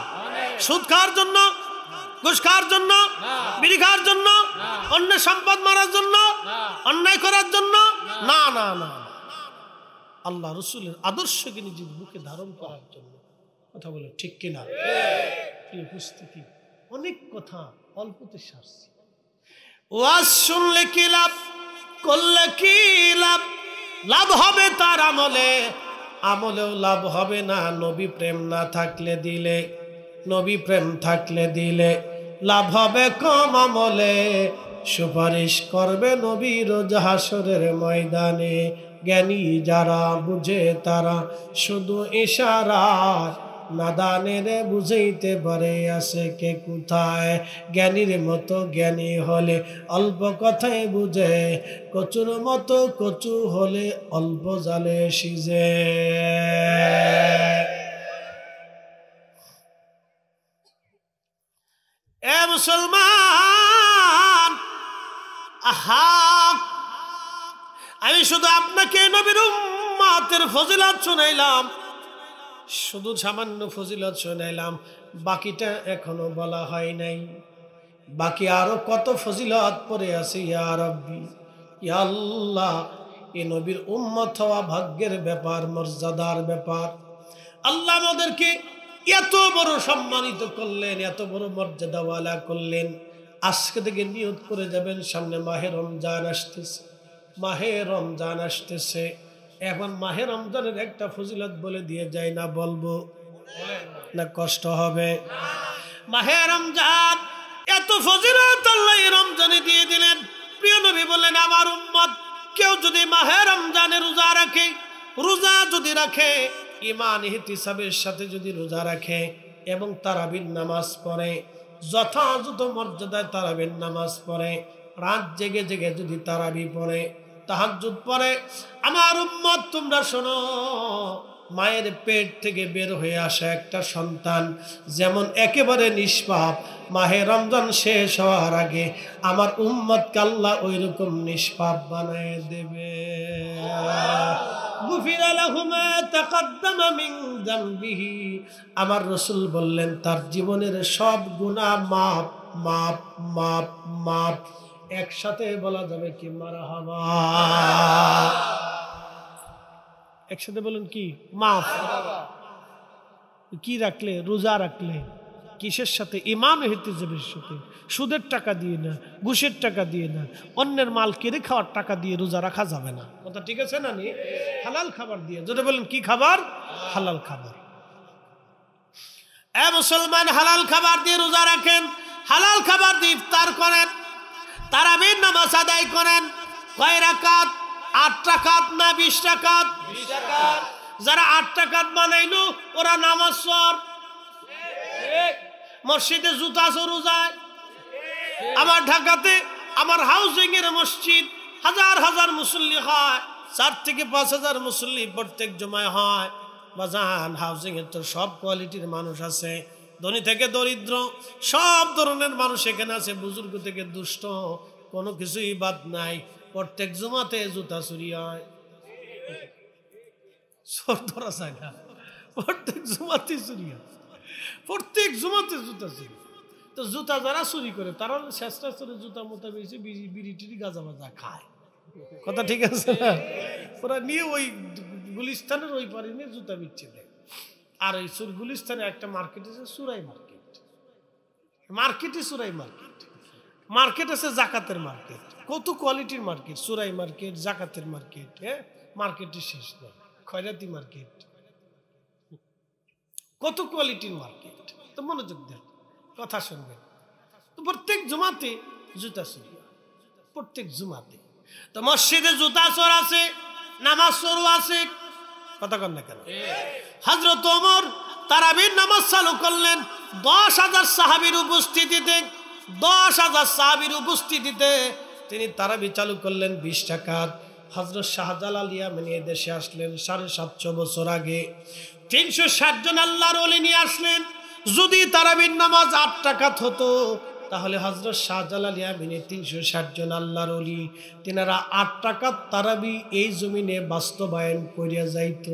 সুদ খাওয়ার জন্য, ঘুষ খাওয়ার জন্য, বিড়ি খাওয়ার জন্য, অন্য সম্পদ মারার জন্য, অন্যায় করার জন্য? না না না, আল্লাহ রসুলের আদর্শকে নিজের বুকে ধারণ করার জন্য। কথা বলে ঠিক কিনা? প্রিয় উপস্থিতি, অনেক কথা অল্পতে সারছি। ওয়াজ শুনলে কি লাভ, করলে কি লাভ? লাভ হবে তার আমলে, আমলেও লাভ হবে না নবী প্রেম না থাকলে দিলে। নবী প্রেম থাকলে দিলে লাভ হবে কম আমলে। সুপারিশ করবে নবী রোজ হাসরের ময়দানে। জ্ঞানী যারা বুঝে তারা শুধু ইশারা, নাদানের বুঝাইতে পারে আছে কে কোথায়। জ্ঞানীর মতো জ্ঞানী হলে অল্প কথায় বুঝে, কচুর মতো কচু হলে অল্প জালে সিজে। এ মুসলমান, আহা, আমি শুধু আপনাকে নবীর উম্মতের ফজিলত শুনাইলাম, শুধু সামান্য ফজিলত শুনাইলাম, বাকিটা এখনো বলা হয় নাই। বাকি আরো কত ফজিলত পড়ে আছে। ইয়া রাব্বি, ইয়া আল্লাহ, এই নবীর উম্মত হওয়া ভাগ্যের ব্যাপার, মর্যাদার ব্যাপার। আল্লাহ আমাদেরকে এত বড় সম্মানিত করলেন, এত বড় মর্যাদাওয়ালা করলেন। আজকে থেকে নিয়ত করে যাবেন, সামনে মাহে রমজান আসতেছে, মাহে রমজান আসতেছে। এখন মাহে রমজানের একটা ফজিলত বলে দিয়ে যায় না? বলবো? না কষ্ট হবে? মাহে রমজান এত ফজিলত আল্লাহ এই রমজানে দিয়ে দিলেন। প্রিয় নবী বললেন, আমার উম্মত কেউ যদি মাহে রমজানে রোজা রাখে, রোজা যদি রাখে ঈমান ইহতিসাবের সাথে যদি রোজা রাখে এবং তারাবির নামাজ পড়ে, যথাযথ মর্যাদায় তারাবির নামাজ পড়ে, রাত জেগে জেগে যদি তারাবি পড়ে, তাহাজ্জুদ পড়ে, আমার উম্মত তোমরা শোনো, মায়ের পেট থেকে বের হয়ে আসা একটা সন্তান যেমন একেবারে নিষ্পাপ, মাহে রমজান শেষ হওয়ার আগে আমার উম্মতকে আল্লাহ ওই রকম নিষ্পাপ বানায় দেবে। গুফিরা লাহু মা তাকদ্দামা মিন যামবিহি, আমার রাসূল বললেন তার জীবনের সব গুনাহ মাফ মাফ মাফ মাফ। একসাথে বলা যাবে কি মারহাবা? একসাথে বলেন কি? মাফ। কি রাখলে? রোজা রাখলে। কিসের সাথে? ঈমান ও ইহতিসাবের সাথে। সুদের টাকা দিয়ে না, ঘুষের টাকা দিয়ে না, অন্যের মাল কেড়ে খাওয়ার টাকা দিয়ে রোজা রাখা যাবে না। কথা ঠিক আছে না? হালাল খাবার দিয়ে। যদি বলেন কি খাবার? হালাল খাবার। এ মুসলমান, হালাল খাবার দিয়ে রোজা রাখেন, হালাল খাবার দিয়ে ইফতার করেন, তারাবির নামাজ আদায় করেন। কয় রাকাত? 8 রাকাত না 20 রাকাত? 20 রাকাত। যারা 8 রাকাত বানাইলো ওরা নামাজ পড়, মসজিদে জুতা চোর যায়। আমার ঢাকাতে আমার হাউজিং এর মসজিদ, হাজার হাজার মুসল্লি হয়, 4 থেকে 5,000 মুসল্লি প্রত্যেক জুমায় হয়। বাজান, হাউজিং এর তো সব কোয়ালিটির মানুষ আছে, ধনী থেকে দরিদ্র সব ধরনের মানুষ এখানে আছে, বুজুর্গ থেকে দুষ্ট, কোনো কিছুই বাদ নাই। প্রত্যেক জুমাতে জুতা চুরি হয়, চোর ধরা যায় না, প্রত্যেক জুমাতে চুরি হয়, প্রত্যেক জুমাতে জুতা চুরি। তো জুতা যারা চুরি করে তারা চেষ্টা করে জুতা মোতা বেশি বিড়ি টিড়ি গাঁজা মাজা খায়। কথা ঠিক আছে না? ওরা নিয়ে ওই গুলিস্তানের ওই পারে নিয়ে জুতা বিচ্ছে দেয়। আর এই গুলিস্তানে একটা মার্কেট আছে, সুরাই মার্কেট, মার্কেটই সুরাই মার্কেট। মার্কেট আছে জাকাতের মার্কেট, কত কোয়ালিটির মার্কেট, সুরাই মার্কেট, জাকাতের মার্কেট। হ্যাঁ, মার্কেটের শেষ নয়। খয়রাতি মার্কেট, কত কোয়ালিটির মার্কেট। তো মনোযোগ দেন, কথা শুনবেন। তো প্রত্যেক জুমাতে জুতা চুরি, প্রত্যেক জুমাতে। তো মসজিদে জুতা চোর আছে, নামাজ চোরও আছে। কথা কন না কেন? হযরত ওমর তারাবির নামাজ চালু করলেন 10,000 সাহাবীর উপস্থিতিতে। 10,000 সাহাবীর উপস্থিতিতে তিনি তারাবি চালু করলেন 20 রাকাত। হযরত শাহজালাল ইয়ামানি দেশে আসলেন 750 বছর আগে। 360 জন আল্লাহর ওলি নিয়ে আসলেন। যদি তারাবির নামাজ 8 রাকাত হতো তাহলে হযরত শাহজালাল ইয়ামানি 360 জন আল্লাহর ওলি, তিনারা 8 রাকাত তারাবি এই জমিনে বাস্তবায়ন করিয়া যাইত।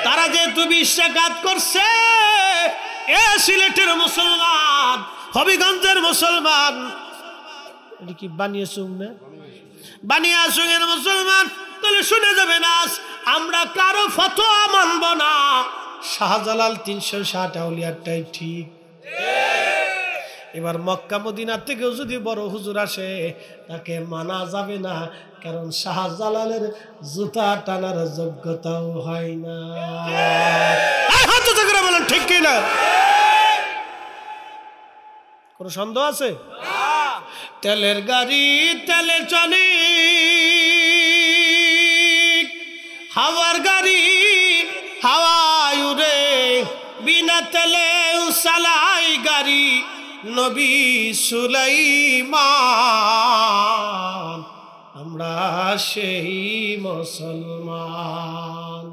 তারা যেহেতু 20 রাকাত করছে, এ সিলেটের মুসলমান, হবিগঞ্জের মুসলমান, এটা কি বানিয়েছুম না? বানিয়াচুঙের মুসলমান, তাহলে শুনে যাবে না, আমরা কারো ফতোয়া মানব না। শাহজালাল 360 আউলিয়াটাই ঠিক। এবার মক্কা মদিনা থেকেও যদি বড় হুজুর আসে তাকে মানা যাবে না, কারণ শাহজালালের জুতা টানার যোগ্যতাও হয় না। হাত উঁচু করে বলেন ঠিক কি না? কোন সন্দেহ আছে? তেলের গাড়ি তেলে চলে, হাওয়ার গাড়ি হাওয়ায় উড়ে, বিনা তেলে চালাই গাড়ি নবী সুলাইমান। আমরা সেই মুসলমান।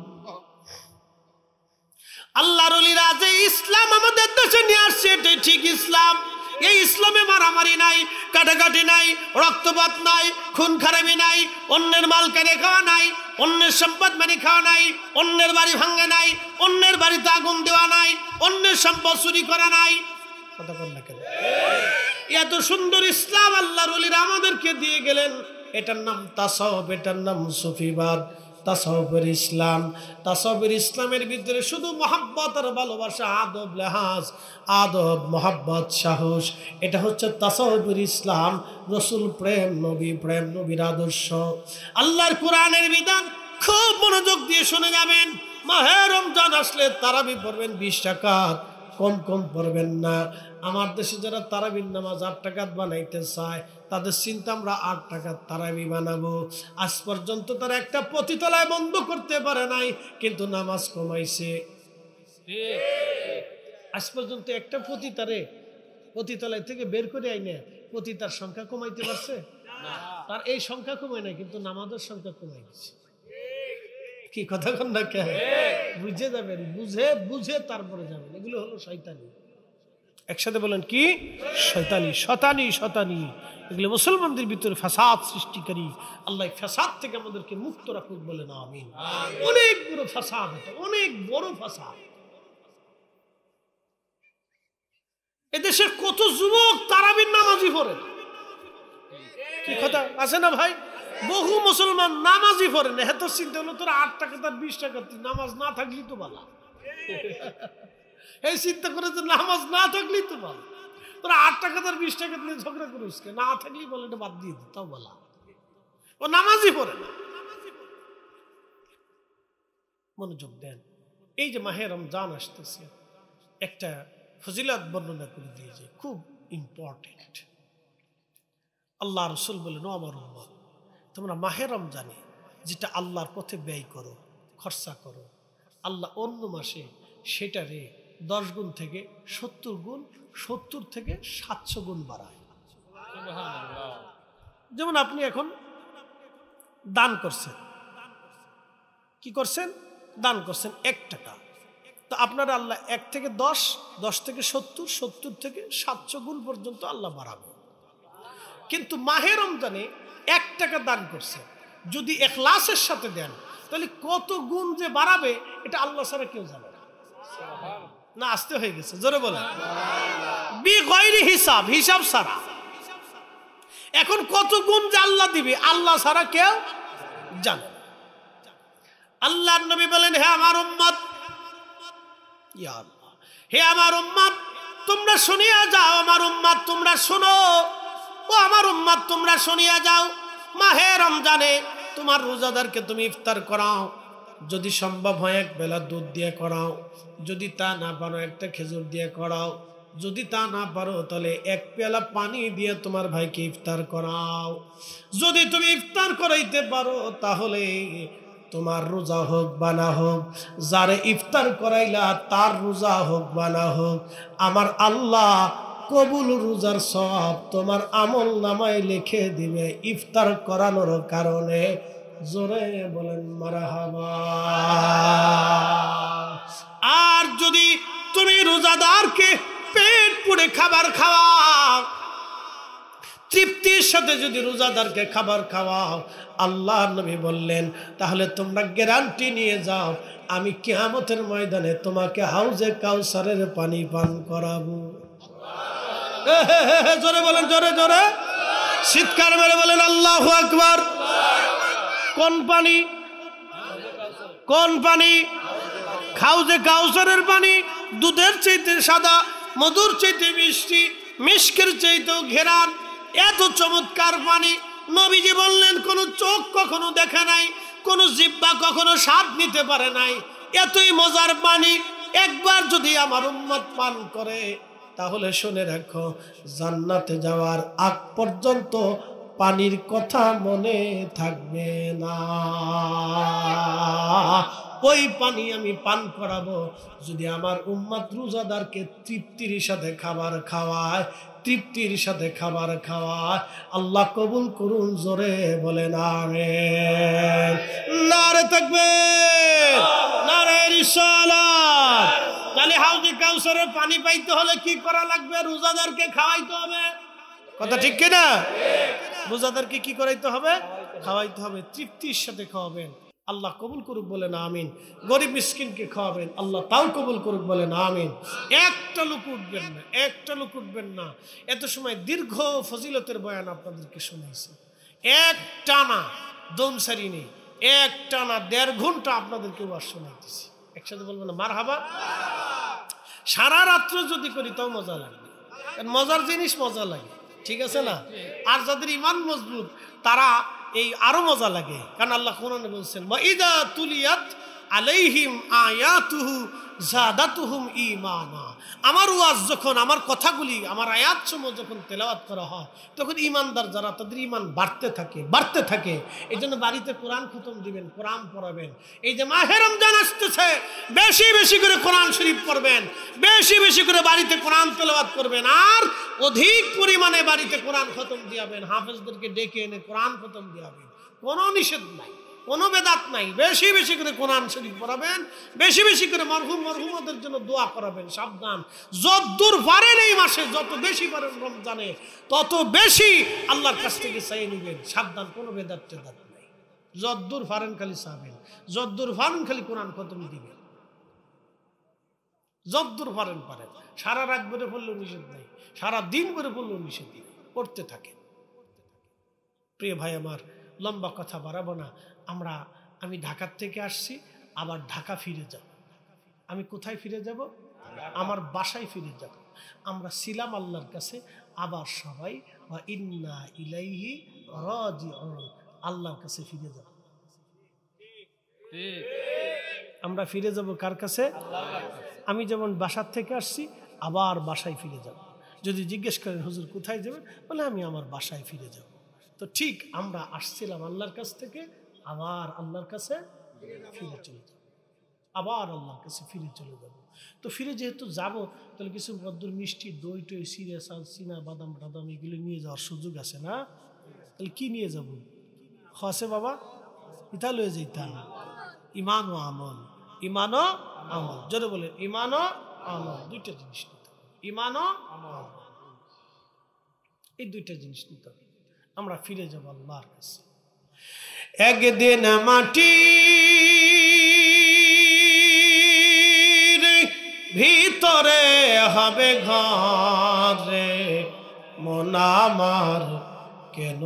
আল্লাহর ওলিরা যে ইসলাম আমাদের দেশে নিয়ে আসছে এটাই ঠিক ইসলাম। এই ইসলামে মারামারি নাই, কাটাকাটি নাই, রক্তপাত নাই, খুন খারাপি নাই, অন্যের মাল কেড়ে খাওয়া নাই, অন্যের সম্পদ মেনে খাওয়া নাই, অন্যের বাড়ি ভাঙা নাই, অন্যের বাড়িতে আগুন দেওয়া নাই, অন্যের সম্পদ চুরি করা নাই। কথা বল না কেন? এত সুন্দর ইসলাম আল্লাহর ওলিরা আমাদেরকে দিয়ে গেলেন। এটার নাম তাসাউফ, এটার নাম সুফিবাদ। তাসাউফের ইসলাম, তাসাউফের ইসলামের ভিতরে শুধু মহব্বত আর ভালোবাসা, আদব লেহাজ, আদব মহব্বত সাহস, এটা হচ্ছে তাসাউফের ইসলাম। রসুল প্রেম, নবীর আদর্শ, আল্লাহর কোরআনের বিধান। খুব মনোযোগ দিয়ে শুনে যাবেন। মাহে রমজান আসলে তারাবি পড়বেন 20 রাকাত, কম কম পড়বেন না। আমার দেশে যারা তারাবির নামাজ 8 রাকাত বানাইতে চায় তাদের চিন্তা আমরা 8 রাকাত তারাবি বানাবো। আজ পর্যন্ত তারা একটা পতিতলায় বন্ধ করতে পারে নাই, কিন্তু নামাজ কমাইছে। আজ পর্যন্ত একটা পতিতলায় থেকে বের করে আইনে পতিতার সংখ্যা কমাইতে পারছে? তার এই সংখ্যা কমায় না, কিন্তু নামাজের সংখ্যা কমাই দিচ্ছে। কি কথা কন না? কে বুঝে যাবেন, বুঝে তারপরে যাবেন। এগুলো হলো শয়তানি। একসাথে বলেন কি? শয়তানি। এগুলো মুসলমানদের ভিতরে ফাসাদ সৃষ্টিকারী। আল্লাহ ফাসাদ থেকে আমাদেরকে মুক্ত রাখুক, বলেন আমিন। অনেক বড় ফাসাদ, অনেক বড় ফাসাদ। এদেশের কত যুবক তারাবির নামাজি পড়ে না। কি কথা আছে না ভাই? বহু মুসলমান নামাজি পড়ে না। এত চিন্তা হলো তোর 8 টাকা তার 20 টাকা, নামাজ না থাকলেই তো ভালো। এই চিন্তা করে যে নামাজ না থাকলেই তো ভালো। তোরা 8 টাকা তার 20 টাকা নিয়ে ঝগড়া করিস, না থাকলেই বলে এটা বাদ দিয়ে দিতাও বলা। ও নামাজি পড়ে না। মনোযোগ দেন। এই যে মাহে রমজান আসতেছে, একটা ফজিলত বর্ণনা করে দিয়েছে, খুব ইম্পর্টেন্ট। আল্লাহ রসুল বলেন, ও আমার উম্মত, তোমরা মাহে রমজানে যেটা আল্লাহর পথে ব্যয় করো, খরচা করো, আল্লাহ অন্য মাসে সেটারে 10 গুণ থেকে 70 গুণ, 70 থেকে 700 গুণ বাড়ায়। যেমন আপনি এখন দান করছেন, কি করছেন? দান করছেন 1 টাকা। তো আপনার আল্লাহ 1 থেকে 10, 10 থেকে 70, 70 থেকে 700 গুণ পর্যন্ত আল্লাহ বাড়াবে। কিন্তু মাহে রমজানে 1 টাকা দান করছে, যদি ইখলাসের সাথে দেন, তাহলে কত গুণ যে বাড়াবে এটা আল্লাহ ছাড়া কেউ জানে না। না আসতে হয়ে গেছে, জোরে বলেন। বিগয়রি হিসাব, হিসাব ছাড়া। এখন কত গুণ যে আল্লাহ দিবে আল্লাহ ছাড়া কেউ জানে না। আল্লাহর নবী বলেন, হে আমার উম্মত, ইয়া আল্লাহ, হে আমার উম্মত, তোমরা শুনিয়া যাও। আমার উম্মত তোমরা শোনো, ও আমার উম্মত তোমরা শুনিয়া যাও। মাহে রমজানে তোমার রোজাদারকে তুমি ইফতার করাও, যদি সম্ভব হয় 1 বেলা দুধ দিয়ে করাও, যদি তা না পারো 1টা খেজুর দিয়ে করাও, যদি তা না পারো তাহলে 1 পেয়ালা পানি দিয়ে তোমার ভাইকে ইফতার করাও। যদি তুমি ইফতার করাইতে পারো তাহলে তোমার রোজা হোক বা না হোক, যারে ইফতার করাইলা তার রোজা হোক বা না হোক, আমার আল্লাহ কবুল রোজার সওয়াব তোমার আমল নামায় লিখে দিবে ইফতার করানোর কারণে। জোরে বলেন মারহাবা। আর যদি তুমি রোজাদারকে পেট পুড়ে খাবার খাওয়াও, তৃপ্তির সাথে যদি রোজাদারকে খাবার খাওয়াও, আল্লাহ নবী বললেন, তাহলে তোমরা গ্যারান্টি নিয়ে যাও, আমি কিয়ামতের ময়দানে তোমাকে হাউজে কাউসারের পানি পান করাবো। জোরে বলেন, জোরে জোরে চিৎকার মেরে বলেন আল্লাহু আকবার। কোন পানি? কোন পানি? হাউজে কাউসারের পানি। দুধের চাইতে সাদা, মধুর চাইতে মিষ্টি, মিষ্কের চাইতেও ঘেরান, এত চমৎকার পানি। নবীজি বললেন, কোন চোখ কখনো দেখে নাই, কোন জিহ্বা কখনো স্বাদ নিতে পারে নাই, এতই মজার পানি। একবার যদি আমার উম্মত পান করে, তাহলে শুনে রাখো, জান্নাতে যাওয়ার আগ পর্যন্ত পানির কথা মনে থাকবে না। ওই পানি আমি পান করাবো যদি আমার উম্মত রোজাদারকে তৃপ্তির সাথে খাবার খাওয়ায়, তৃপ্তির সাথে খাবার খাওয়ায়। আল্লাহ কবুল করুন, জোরে বলেন আমিন। নারে তাকবীর, নারে রিসালাত। তাহলে হাউজে কাউসারের পানি পাইতে হলে কি করা লাগবে? রোজাদারকে খাওয়াইতে হবে। কথা ঠিক কিনা? রোজাদারকে কি করাইতে হবে? খাওয়াইতে হবে, তৃপ্তির সাথে খাওয়াবেন। আল্লাহ কবুল করুক, বলেন আমিন। গরিব মিসকিনকে খাওয়াবেন, আল্লাহ তাও কবুল করুক, বলেন আমিন। একটা লোক উঠবেন না, একটা লোক উঠবেন না। এত সময় দীর্ঘ ফজিলতের বয়ান আপনাদেরকে শোনাইছি, এক টানা দম সারি নেই, এক টানা 1.5 ঘন্টা আপনাদেরকে ওয়াজ শোনাইতেছি। একসাথে বলবেন না মারহাবা? সারা রাত্র যদি করি তাও মজা লাগবে, মজার জিনিস মজা লাগে, ঠিক আছে না? আর যাদের ইমান মজবুত তারা এই আরো মজা লাগে, কারণ আল্লাহ কোরআনে বলছেন, ওয়াইদা তুলিয়াত আলাইহিম আয়াতুহু যাদাতুহুম ঈমানা। আমার ওয়াজ যখন, আমার কথাগুলি, আমার আয়াতসমূহ যখন তেলাওয়াত করা হয়, তখন ঈমানদার যারা, তাদের ঈমান বাড়তে থাকে। এই জন্য বাড়িতে কোরআন খতম দিবেন, কোরআন পড়াবেন। এই যে মাহে রমজান আসতেছে, বেশি বেশি করে কোরআন শরীফ পড়বেন, বেশি বেশি করে বাড়িতে কোরআন তেলাওয়াত করবেন, আর অধিক পরিমাণে বাড়িতে কোরআন খতম দিয়াবেন। হাফেজদেরকে ডেকে এনে কোরআন খতম দিয়াবেন। কোনো নিষেধ নাই, কোনো বেদাত নাই। বেশি বেশি করে কোরআন শরীফ পড়াবেন, বেশি বেশি করে মরহুমদের জন্য দোয়া করাবেন। সাবধান, যতদূর পারেন এই মাসে, যত বেশি পারেন রমজানে, তত বেশি আল্লাহর কাছ থেকে চাইয়ে নেবেন। সাবধান, কোনো বেদাত টেদাত নাই। যতদূর পারেন খালি চাবেন, যতদূর পারেন খালি কোরআন খতম দিবেন, যতদূর পারেন। সারা রাত ভরে পড়লেও নিষেধ নাই, সারা দিন ভরে পড়লেও নিষেধ নেই, পড়তে থাকে। প্রিয় ভাই আমার, লম্বা কথা বাড়াবো না। আমি ঢাকার থেকে আসছি, আবার ঢাকা ফিরে যাব। আমি কোথায় ফিরে যাব? আমার বাসায় ফিরে যাব। আমরা ছিলাম আল্লাহর কাছে, আবার সবাই ওয়া ইন্না ইলাইহি রাজিউন, আল্লাহর কাছে ফিরে যাব। আমরা ফিরে যাব কার কাছে? আমি যেমন বাসার থেকে আসছি, আবার বাসায় ফিরে যাব। যদি জিজ্ঞেস করেন হুজুর কোথায় যাবেন, বলে আমি আমার বাসায় ফিরে যাব। তো ঠিক আমরা আসছিলাম আল্লাহর কাছ থেকে, আবার আল্লাহর কাছে ফিরে চলে যাব, আবার আল্লাহর কাছে ফিরে চলে যাব। তো ফিরে যেহেতু যাব, তাহলে কিছু বদ্দুর মিষ্টি, দই টই, সিরে চাল, চিনা বাদাম টাদাম এগুলো নিয়ে যাওয়ার সুযোগ আছে না? তাহলে কি নিয়ে যাব? আছে বাবা, ইতা লয়ে যাইতা ইমান ও আমল। ইমান ও আমল, জোরে বলে ইমান ও আমল, দুইটা জিনিস নিতে হবে। ইমান ও আমল, এই দুইটা জিনিস নিতে হবে। আমরা ফিরে যাব আল্লাহর কাছে। একদিন মাটির ভিতরে হবে ঘরে, মন আমার কেন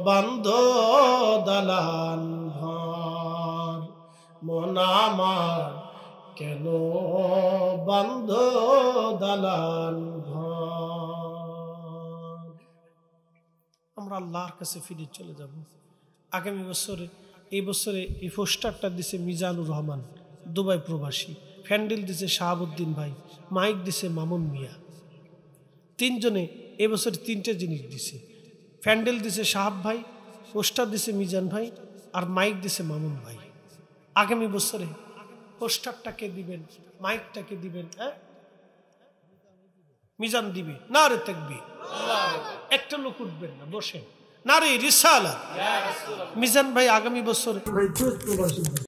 বান্ধ দালান ঘর, মন আমার কেন বান্ধ দালান ঘর। আমরা আল্লাহর কাছে ফিরে চলে যাব। আগামী বছরে, এই বছরে এই পোস্টারটা দিছে মিজানুর রহমান, দুবাই প্রবাসী। ফ্যান্ডেল দিছে শাহাবুদ্দিন ভাই, মাইক দিছে মামুন মিয়া। তিনজনে এবছর তিনটে জিনিস দিছে। ফ্যান্ডেল দিছে শাহাব ভাই, পোস্টার দিছে মিজান ভাই, আর মাইক দিছে মামুন ভাই। আগামী বছরে পোস্টারটাকে দিবেন, মাইকটাকে দিবেন, হ্যাঁ মিজান দিবে। না রে তাকবীর, একটা লোক উঠবেন না, বসেন। নারে রিসালাত। মিজান ভাই আগামী বছর